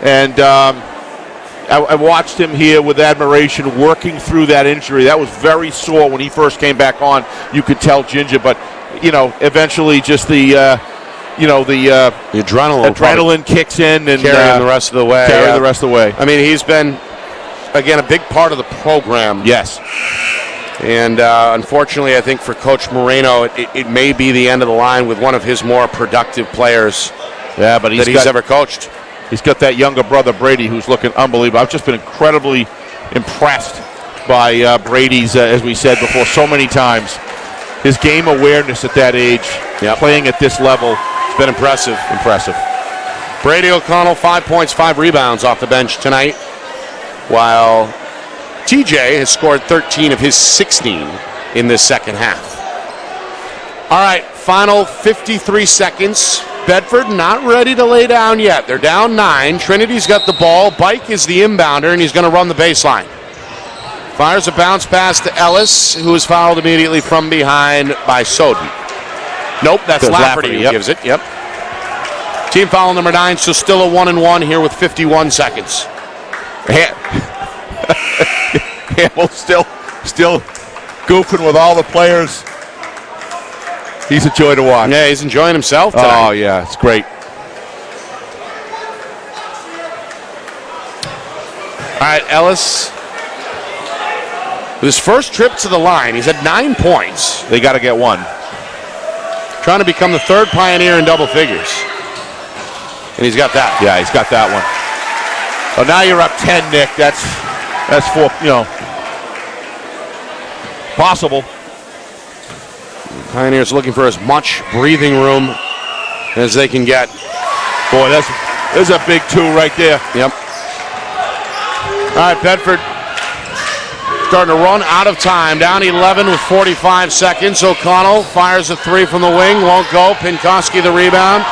And I watched him here with admiration working through that injury. That was very sore when he first came back on. You could tell Ginger, but, eventually just the adrenaline kicks in and carry him the rest of the way. The rest of the way. I mean, he's been, again, a big part of the program. Yes. And unfortunately, I think for Coach Moreno, it may be the end of the line with one of his more productive players but he's ever coached. He's got that younger brother, Brady, who's looking unbelievable. I've just been incredibly impressed by Brady's, as we said before, so many times. His game awareness at that age, playing at this level, it's been impressive. Brady O'Connell, 5 points, 5 rebounds off the bench tonight, while TJ has scored 13 of his 16 in this second half. All right, final 53 seconds. Bedford not ready to lay down yet. They're down 9. Trinity's got the ball. Bike is the inbounder, and he's going to run the baseline. Fires a bounce pass to Ellis, who is fouled immediately from behind by Soden. Nope, that's Lafferty who gives it. Yep. Team foul number 9, so still a 1-and-1 here with 51 seconds. Hamill still goofing with all the players. He's a joy to watch. Yeah, he's enjoying himself tonight. Oh, yeah, it's great. All right, Ellis. With his first trip to the line, he's had 9 points. They got to get one. Trying to become the third Pioneer in double figures. And he's got that. Yeah, he's got that one. So now you're up 10, Nick. That's for, possible. Pioneers looking for as much breathing room as they can get. Boy, there's a big 2 right there. Yep. All right, Bedford starting to run out of time. Down 11 with 45 seconds. O'Connell fires a 3 from the wing. Won't go. Pinkoski the rebound.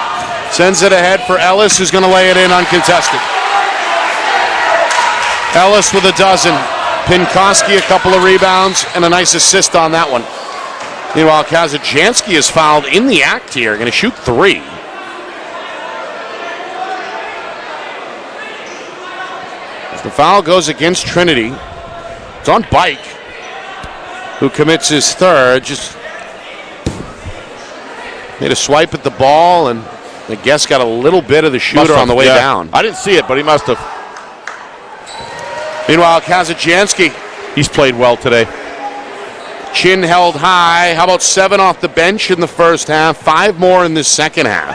Sends it ahead for Ellis, who's going to lay it in uncontested. Ellis with a dozen. Pinkoski a couple of rebounds and a nice assist on that one. Meanwhile, Kazajanski is fouled in the act here. Going to shoot 3. As the foul goes against Trinity, it's on Bike, who commits his third. Just made a swipe at the ball, and I guess got a little bit of the shooter on the way down. I didn't see it, but he must have. Meanwhile, Kazajanski, he's played well today. Chin held high. How about 7 off the bench in the first half? 5 more in the second half.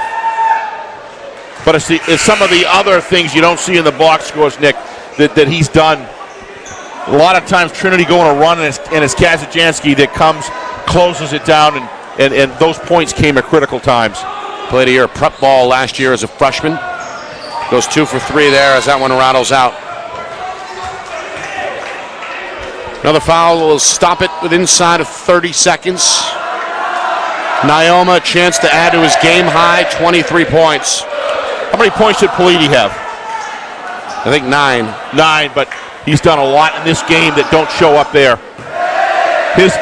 But it's some of the other things you don't see in the box scores, Nick, that he's done. A lot of times Trinity going a run, and it's Kazajanski that comes, closes it down, and those points came at critical times. Played a year of prep ball last year as a freshman. Goes 2 for 3 there as that one rattles out. Another foul will stop it with inside of 30 seconds. NHIAA a chance to add to his game high 23 points. How many points did Politi have? I think 9. 9, but he's done a lot in this game that don't show up there. His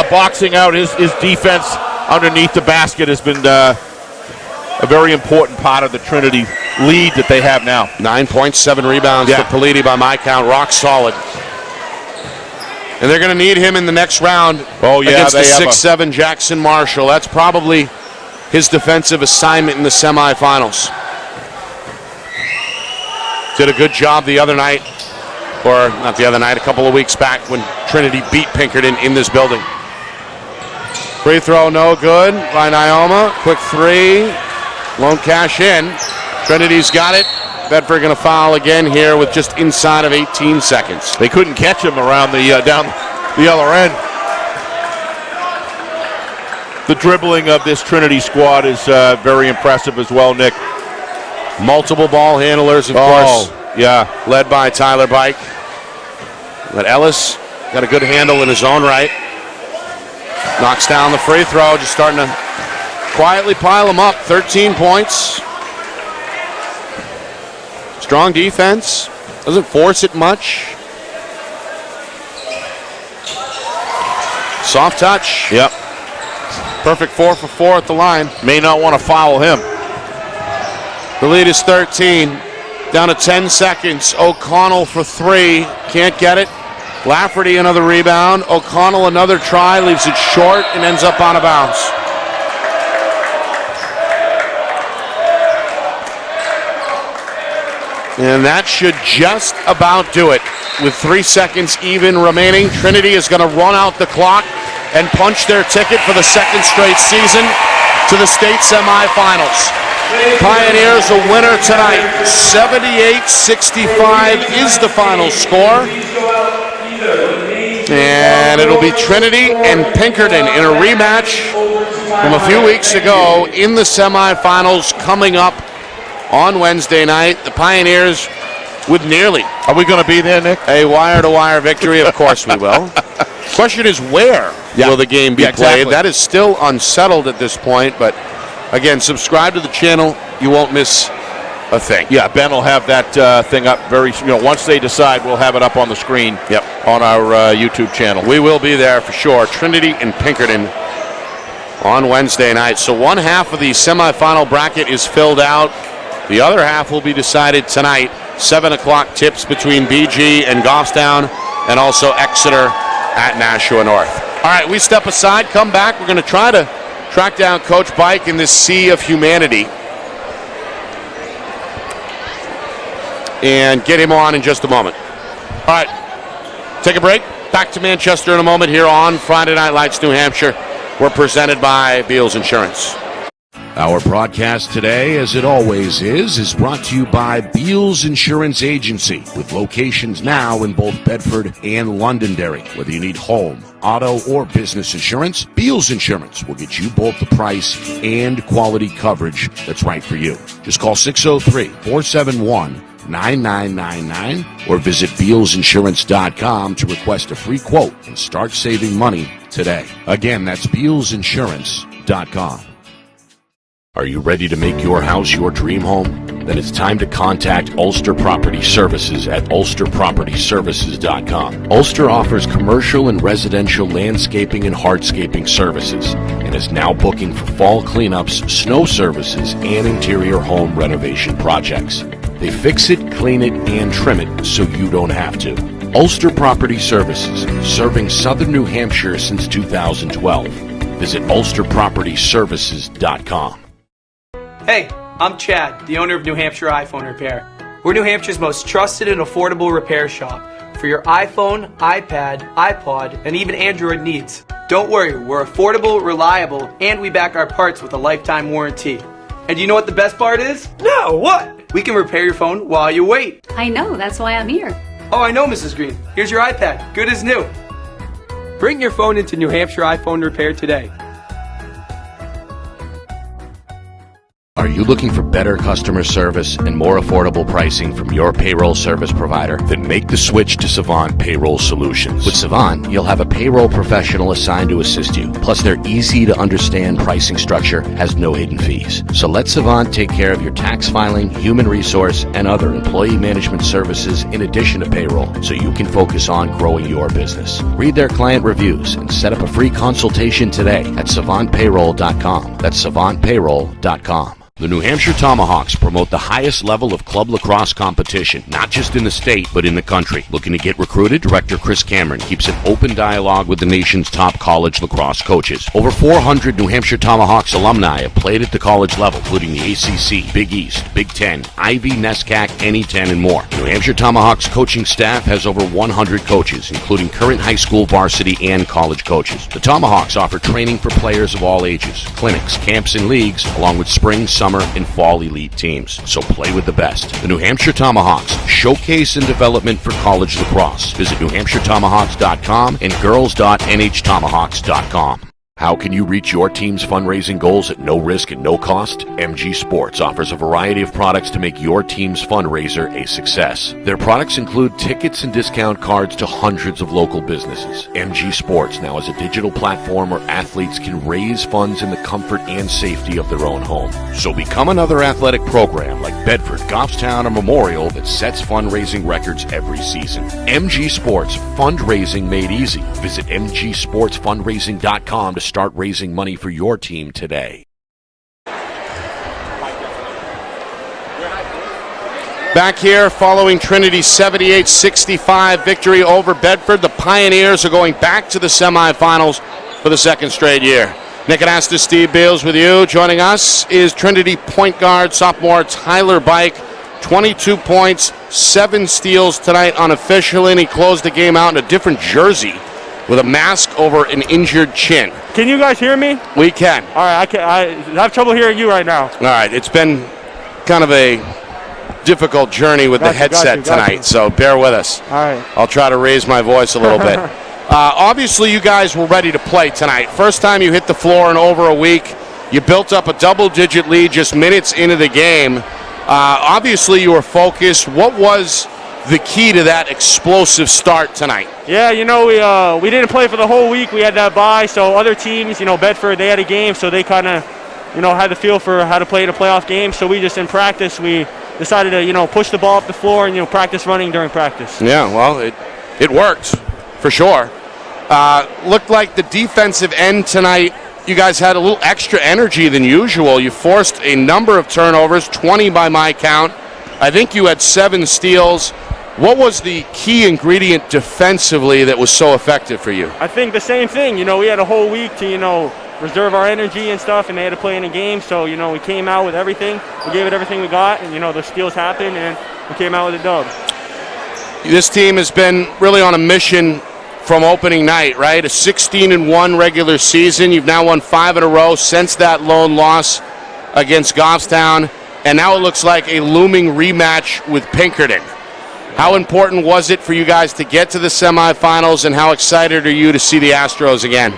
boxing out, his defense underneath the basket has been a very important part of the Trinity lead that they have now. 9 points, 7 rebounds for Politi by my count. Rock solid. And they're going to need him in the next round against the 6'7" Jackson Marshall. That's probably his defensive assignment in the semifinals. Did a good job the other night, or not the other night, a couple of weeks back when Trinity beat Pinkerton in this building. Free throw no good by NHIAA. Quick 3, won't cash in. Trinity's got it. Bedford going to foul again here with just inside of 18 seconds. They couldn't catch him around the down the other end. The dribbling of this Trinity squad is very impressive as well, Nick. Multiple ball handlers, of course. Yeah, led by Tyler Bike. But Ellis got a good handle in his own right. Knocks down the free throw, just starting to quietly pile him up. 13 points. Strong defense. Doesn't force it much. Soft touch. Yep. Perfect 4 for 4 at the line. May not want to foul him. The lead is 13. Down to 10 seconds. O'Connell for 3. Can't get it. Lafferty another rebound. O'Connell another try. Leaves it short and ends up on a bounce. And that should just about do it. With 3 seconds even remaining, Trinity is going to run out the clock and punch their ticket for the second straight season to the state semifinals. Pioneers a winner tonight. 78-65 is the final score. And it'll be Trinity and Pinkerton in a rematch from a few weeks ago in the semifinals coming up on Wednesday night. The Pioneers with nearly. Are we going to be there, Nick? A wire-to-wire victory. Of course we will. Question is, where will the game be played? Exactly. That is still unsettled at this point, but again, subscribe to the channel. You won't miss a thing. Yeah, Ben will have that thing up very, once they decide, we'll have it up on the screen on our YouTube channel. We will be there for sure. Trinity and Pinkerton on Wednesday night. So one half of the semifinal bracket is filled out. The other half will be decided tonight. 7 o'clock tips between BG and Goffstown, and also Exeter at Nashua North. All right, we step aside, come back. We're going to try to track down Coach Bike in this sea of humanity and get him on in just a moment. All right, take a break. Back to Manchester in a moment here on Friday Night Lights, New Hampshire. We're presented by Beals Insurance. Our broadcast today, as it always is brought to you by Beals Insurance Agency, with locations now in both Bedford and Londonderry. Whether you need home, auto, or business insurance, Beals Insurance will get you both the price and quality coverage that's right for you. Just call 603-471-9999 or visit BealsInsurance.com to request a free quote and start saving money today. Again, that's BealsInsurance.com. Are you ready to make your house your dream home? Then it's time to contact Ulster Property Services at ulsterpropertyservices.com. Ulster offers commercial and residential landscaping and hardscaping services and is now booking for fall cleanups, snow services, and interior home renovation projects. They fix it, clean it, and trim it so you don't have to. Ulster Property Services, serving southern New Hampshire since 2012. Visit ulsterpropertyservices.com. Hey, I'm Chad, the owner of New Hampshire iPhone Repair. We're New Hampshire's most trusted and affordable repair shop for your iPhone, iPad, iPod, and even Android needs. Don't worry, we're affordable, reliable, and we back our parts with a lifetime warranty. And you know what the best part is? No, what? We can repair your phone while you wait. I know, that's why I'm here. Oh, I know, Mrs. Green. Here's your iPad, good as new. Bring your phone into New Hampshire iPhone Repair today. Are you looking for better customer service and more affordable pricing from your payroll service provider? Then make the switch to Savant Payroll Solutions. With Savant, you'll have a payroll professional assigned to assist you. Plus, their easy-to-understand pricing structure has no hidden fees. So let Savant take care of your tax filing, human resource, and other employee management services in addition to payroll, so you can focus on growing your business. Read their client reviews and set up a free consultation today at savantpayroll.com. That's savantpayroll.com. The New Hampshire Tomahawks promote the highest level of club lacrosse competition, not just in the state, but in the country. Looking to get recruited? Director Chris Cameron keeps an open dialogue with the nation's top college lacrosse coaches. Over 400 New Hampshire Tomahawks alumni have played at the college level, including the ACC, Big East, Big Ten, Ivy, NESCAC, NE10, and more. New Hampshire Tomahawks coaching staff has over 100 coaches, including current high school varsity and college coaches. The Tomahawks offer training for players of all ages, clinics, camps, and leagues, along with spring, summer, and fall elite teams. So play with the best. The New Hampshire Tomahawks, showcase and development for college lacrosse. Visit newhampshiretomahawks.com and girls.nhtomahawks.com. How can you reach your team's fundraising goals at no risk and no cost? MG Sports offers a variety of products to make your team's fundraiser a success. Their products include tickets and discount cards to hundreds of local businesses. MG Sports now has a digital platform where athletes can raise funds in the comfort and safety of their own home. So become another athletic program like Bedford, Goffstown, or Memorial that sets fundraising records every season. MG Sports, fundraising made easy. Visit mgsportsfundraising.com to start raising money for your team today. Back here following Trinity's 78-65 victory over Bedford, the Pioneers are going back to the semifinals for the second straight year. Nick and Astor, Steve Beals with you. Joining us is Trinity point guard sophomore Tyler Bike. 22 points, 7 steals tonight unofficially, and he closed the game out in a different jersey with a mask over an injured chin. Can you guys hear me? We can. All right, I have trouble hearing you right now. All right, it's been kind of a difficult journey with the headset tonight, so bear with us. All right. I'll try to raise my voice a little bit. Obviously, you guys were ready to play tonight. First time you hit the floor in over a week. You built up a double-digit lead just minutes into the game. Obviously, you were focused. What was the key to that explosive start tonight? Yeah, we didn't play for the whole week. We had that bye, so other teams, Bedford, they had a game, so they kind of, had the feel for how to play in a playoff game. So we just, in practice, we decided to, push the ball up the floor and, practice running during practice. Yeah, well, it worked, for sure. Looked like the defensive end tonight, you guys had a little extra energy than usual. You forced a number of turnovers, 20 by my count. I think you had 7 steals. What was the key ingredient defensively that was so effective for you? I think the same thing. We had a whole week to, reserve our energy and stuff, and they had to play in a game. So, we came out with everything. We gave it everything we got, and, the steals happened, and we came out with a dub. This team has been really on a mission from opening night, right? A 16-1 regular season. You've now won 5 in a row since that lone loss against Goffstown, and now it looks like a looming rematch with Pinkerton. How important was it for you guys to get to the semifinals, and how excited are you to see the Astros again?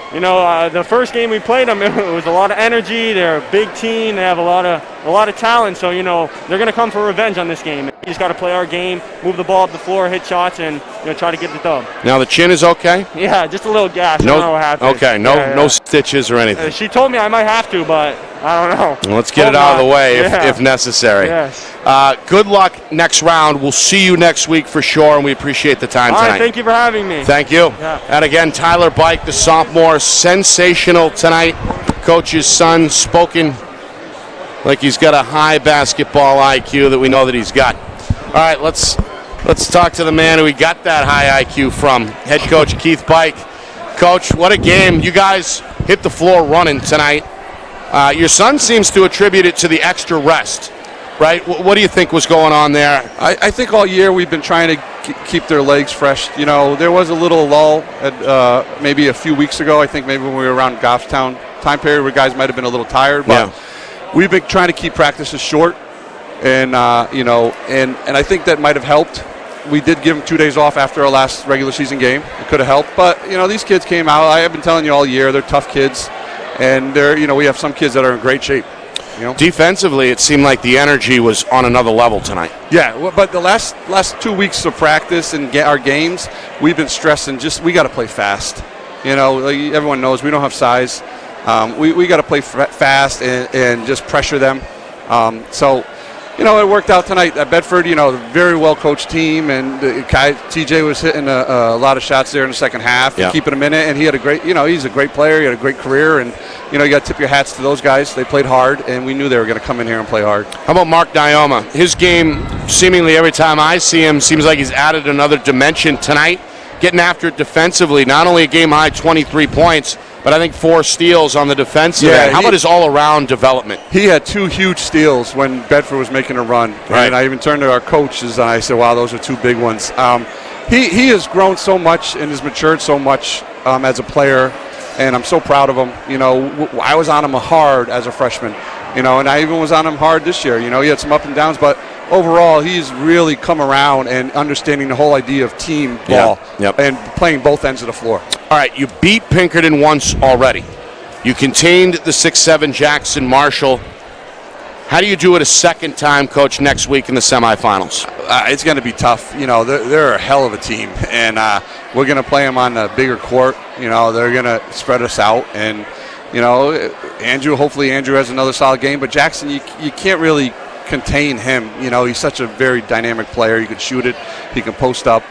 The first game we played them, it was a lot of energy. They're a big team. They have a lot of talent. So, they're going to come for revenge on this game. We just got to play our game, move the ball up the floor, hit shots, and try to get the dub. Now the chin is okay? Yeah, just a little gash. I don't know what happened. Okay, no stitches or anything. She told me I might have to, but I don't know. Well, let's get it out of the way if necessary. Yes. Good luck next round. We'll see you next week for sure, and we appreciate the time tonight. All right, thank you for having me. Thank you. Yeah. And again, Tyler Bike, the sophomore, sensational tonight. Coach's son, spoken like he's got a high basketball IQ that we know that he's got. All right, let's talk to the man who we got that high IQ from, head coach Keith Bike. Coach, what a game. You guys hit the floor running tonight. Your son seems to attribute it to the extra rest, right? What do you think was going on there? I think all year we've been trying to keep their legs fresh. There was a little lull at, maybe a few weeks ago. I think maybe when we were around Goffstown time period where guys might have been a little tired. But we've been trying to keep practices short, and I think that might have helped. We did give them 2 days off after our last regular season game. It could have helped, but these kids came out. I have been telling you all year they're tough kids, and we have some kids that are in great shape. Defensively, it seemed like the energy was on another level tonight. Yeah, but the last 2 weeks of practice and our games, we've been stressing we got to play fast. Like everyone knows we don't have size. We got to play fast and just pressure them. So it worked out tonight at Bedford. Very well coached team, and TJ was hitting a lot of shots there in the second half, keeping him in it. And he had a great, he's a great player. He had a great career, and you got to tip your hats to those guys. They played hard, and we knew they were going to come in here and play hard. How about Mark Nyoma? His game, seemingly every time I see him, seems like he's added another dimension tonight, getting after it defensively. Not only a game high 23 points, but I think 4 steals on the defensive end. How about his all-around development? He had 2 huge steals when Bedford was making a run. Right. And I even turned to our coaches and I said, wow, those are 2 big ones. He has grown so much and has matured so much as a player, and I'm so proud of him. I was on him hard as a freshman, and I even was on him hard this year. He had some up and downs, but overall, he's really come around and understanding the whole idea of team ball and playing both ends of the floor. All right, you beat Pinkerton once already. You contained the 6'7" Jackson Marshall. How do you do it a second time, Coach, next week in the semifinals? It's going to be tough. They're a hell of a team, and we're going to play them on a bigger court. They're going to spread us out, and hopefully Andrew has another solid game. But Jackson, you can't really contain him. He's such a very dynamic player. He can shoot it. He can post up.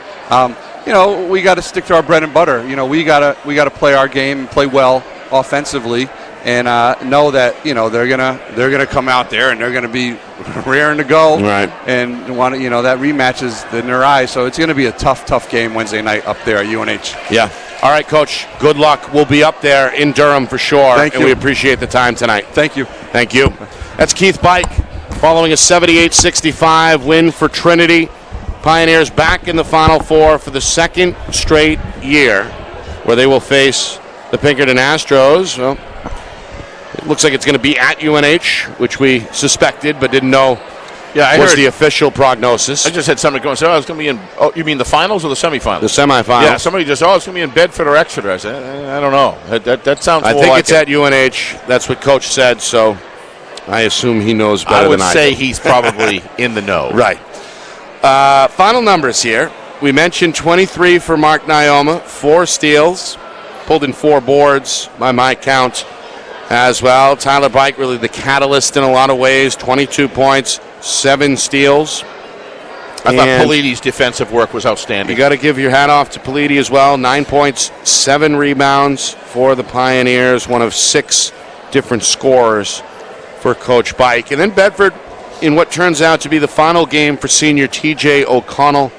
We got to stick to our bread and butter. We got to play our game and play well offensively, and know that they're gonna come out there and they're gonna be raring to go. Right. And want that rematch is in their eyes. So it's gonna be a tough game Wednesday night up there at UNH. Yeah. All right, Coach. Good luck. We'll be up there in Durham for sure. Thank you. And we appreciate the time tonight. Thank you. Thank you. That's Keith Bike following a 78-65 win for Trinity. Pioneers back in the Final Four for the second straight year, where they will face the Pinkerton Astros. Well, it looks like it's going to be at UNH, which we suspected but didn't know was the official prognosis. I just had somebody going, it's going to be in, you mean the finals or the semifinals? The semifinals. Yeah, somebody just, it's going to be in Bedford or Exeter. I said, I don't know. That sounds more I think like it's at UNH. That's what Coach said, so I assume he knows better than I do. I would say he's probably in the know. Right. Final numbers here. We mentioned 23 for Mark Nyoma, 4 steals, pulled in 4 boards by my count as well. Tyler Bike really the catalyst in a lot of ways, 22 points, 7 steals. I thought Polidi's defensive work was outstanding. You got to give your hat off to Polidi as well. 9 points, 7 rebounds for the Pioneers, one of 6 different scorers for Coach Bike. And then Bedford, in what turns out to be the final game for senior TJ O'Connell,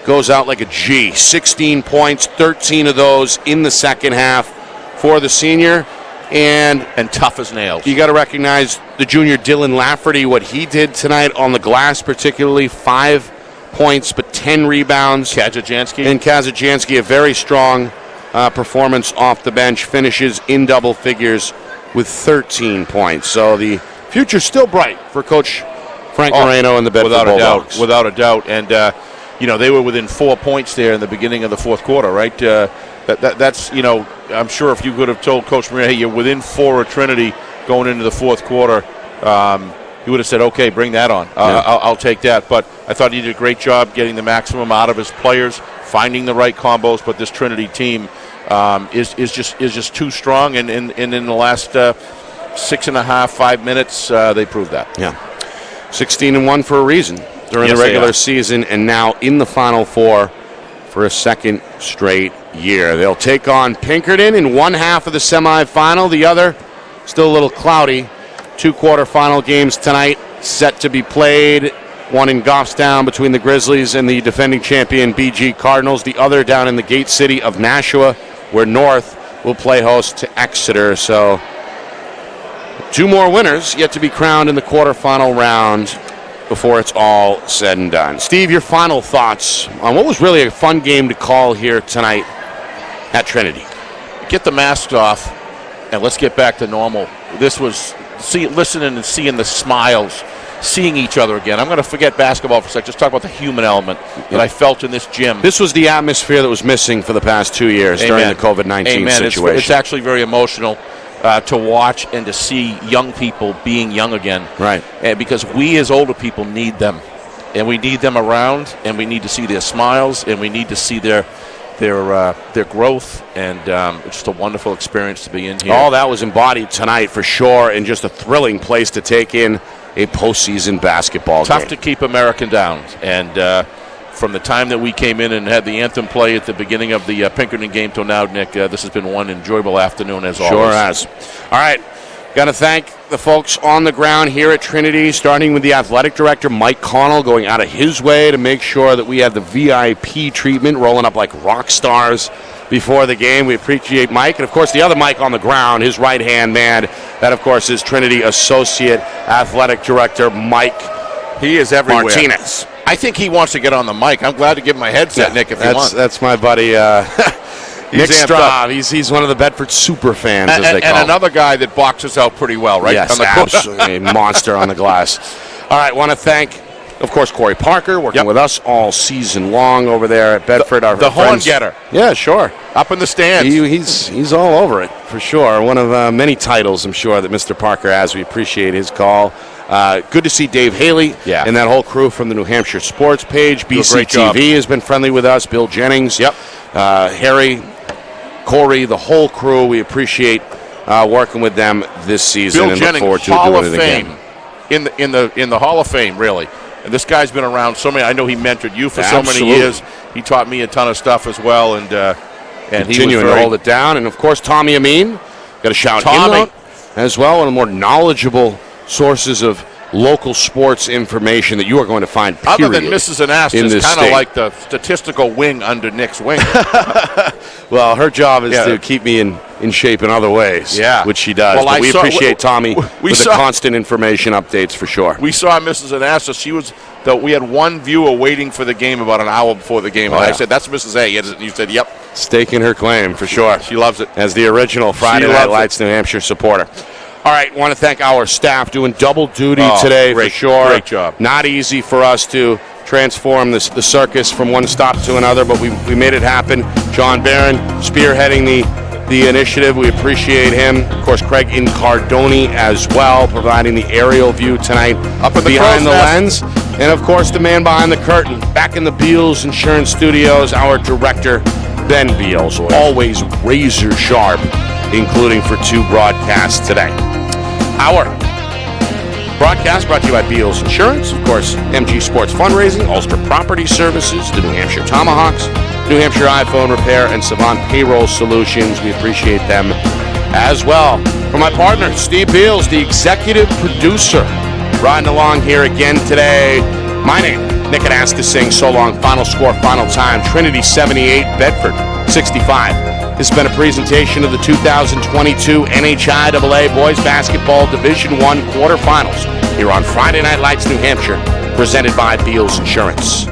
goes out like a G. 16 points, 13 of those in the second half for the senior. And tough as nails. You got to recognize the junior Dylan Lafferty, what he did tonight on the glass, particularly 5 points but 10 rebounds. Kazajanski, a very strong performance off the bench, finishes in double figures with 13 points. So the future's still bright for Coach Frank Moreno and the Bedford Bulldogs. Without a doubt. And, they were within 4 points there in the beginning of the fourth quarter, right? That's I'm sure if you could have told Coach Moreno, hey, you're within 4 of Trinity going into the fourth quarter, he would have said, okay, bring that on. I'll take that. But I thought he did a great job getting the maximum out of his players, finding the right combos. But this Trinity team is just too strong. And in the last 6.5, 5 minutes, they proved that. Yeah. 16-1 for a reason during the regular season, and now in the Final Four for a second straight year. They'll take on Pinkerton in one half of the semifinal. The other, still a little cloudy. 2 quarterfinal games tonight set to be played. One in Goffstown between the Grizzlies and the defending champion BG Cardinals. The other down in the gate city of Nashua, where North will play host to Exeter. So 2 more winners yet to be crowned in the quarterfinal round before it's all said and done. Steve, your final thoughts on what was really a fun game to call here tonight at Trinity. Get the masks off, and let's get back to normal. This was listening and seeing the smiles, seeing each other again. I'm going to forget basketball for a second, just talk about the human element that I felt in this gym. This was the atmosphere that was missing for the past 2 years during the COVID-19 situation. It's actually very emotional. to watch and to see young people being young again. Right. And because we as older people need them. And we need them around, and we need to see their smiles, and we need to see their growth, and it's just a wonderful experience to be in here. All that was embodied tonight for sure, and just a thrilling place to take in a postseason basketball game. Tough to keep American down, and from the time that we came in and had the anthem play at the beginning of the Pinkerton game till now, Nick, this has been one enjoyable afternoon as always. Sure has. All right. Got to thank the folks on the ground here at Trinity, starting with the athletic director, Mike Connell, going out of his way to make sure that we had the VIP treatment, rolling up like rock stars before the game. We appreciate Mike. And, of course, the other Mike on the ground, his right-hand man, that, of course, is Trinity Associate Athletic Director Mike He is everywhere. Martinez. I think he wants to get on the mic. I'm glad to give him my headset, Nick, if you want. That's my buddy, Nick Straub. He's one of the Bedford super fans, as they call him. And another guy that boxes out pretty well, right? Yes, absolutely. A monster on the glass. All right, want to thank, of course, Corey Parker, working with us all season long over there at Bedford. The horn getter. Yeah, sure. Up in the stands. He's all over it, for sure. One of many titles, I'm sure, that Mr. Parker has. We appreciate his call. Good to see Dave Haley and that whole crew from the New Hampshire Sports page. BCTV has been friendly with us. Bill Jennings. Yep. Harry, Corey, the whole crew. We appreciate working with them this season. Bill and Jennings, look forward to Hall doing of it Fame. again. In the Hall of Fame, really. And this guy's been around so many. I know he mentored you for so many Absolutely. years. He taught me a ton of stuff as well, and continuing to hold it down. And of course, Tommy Amin, got to shout him out as well. One of the more knowledgeable sources of local sports information that you are going to find, period, other than Mrs. Anastas, in kind of like the statistical wing under Nick's wing. Well, her job is to keep me in shape in other ways, which she does. Well, but we appreciate Tommy with the constant information updates for sure. We saw Mrs. Anastas. We had one viewer waiting for the game about an hour before the game. And I said, that's Mrs. A. And you said, yep. Staking her claim, for sure. She loves it. As the original Friday Night Lights New Hampshire supporter. All right, want to thank our staff doing double duty today for sure. Great job. Not easy for us to transform the circus from one stop to another, but we made it happen. John Barron spearheading the initiative. We appreciate him. Of course, Craig Incardoni as well, providing the aerial view tonight up in behind the lens. And, of course, the man behind the curtain, back in the Beals Insurance Studios, our director, Ben Beals, always razor sharp, including for 2 broadcasts today. Our broadcast brought to you by Beals Insurance, of course, MG Sports Fundraising, Ulster Property Services, the New Hampshire Tomahawks, New Hampshire iPhone Repair, and Savant Payroll Solutions. We appreciate them as well. For my partner, Steve Beals, the executive producer, riding along here again today. My name, Nick Anastas, saying so long. Final score, final time, Trinity 78, Bedford 65. This has been a presentation of the 2022 NHIAA Boys Basketball Division I Quarterfinals here on Friday Night Lights, New Hampshire, presented by Beals Insurance.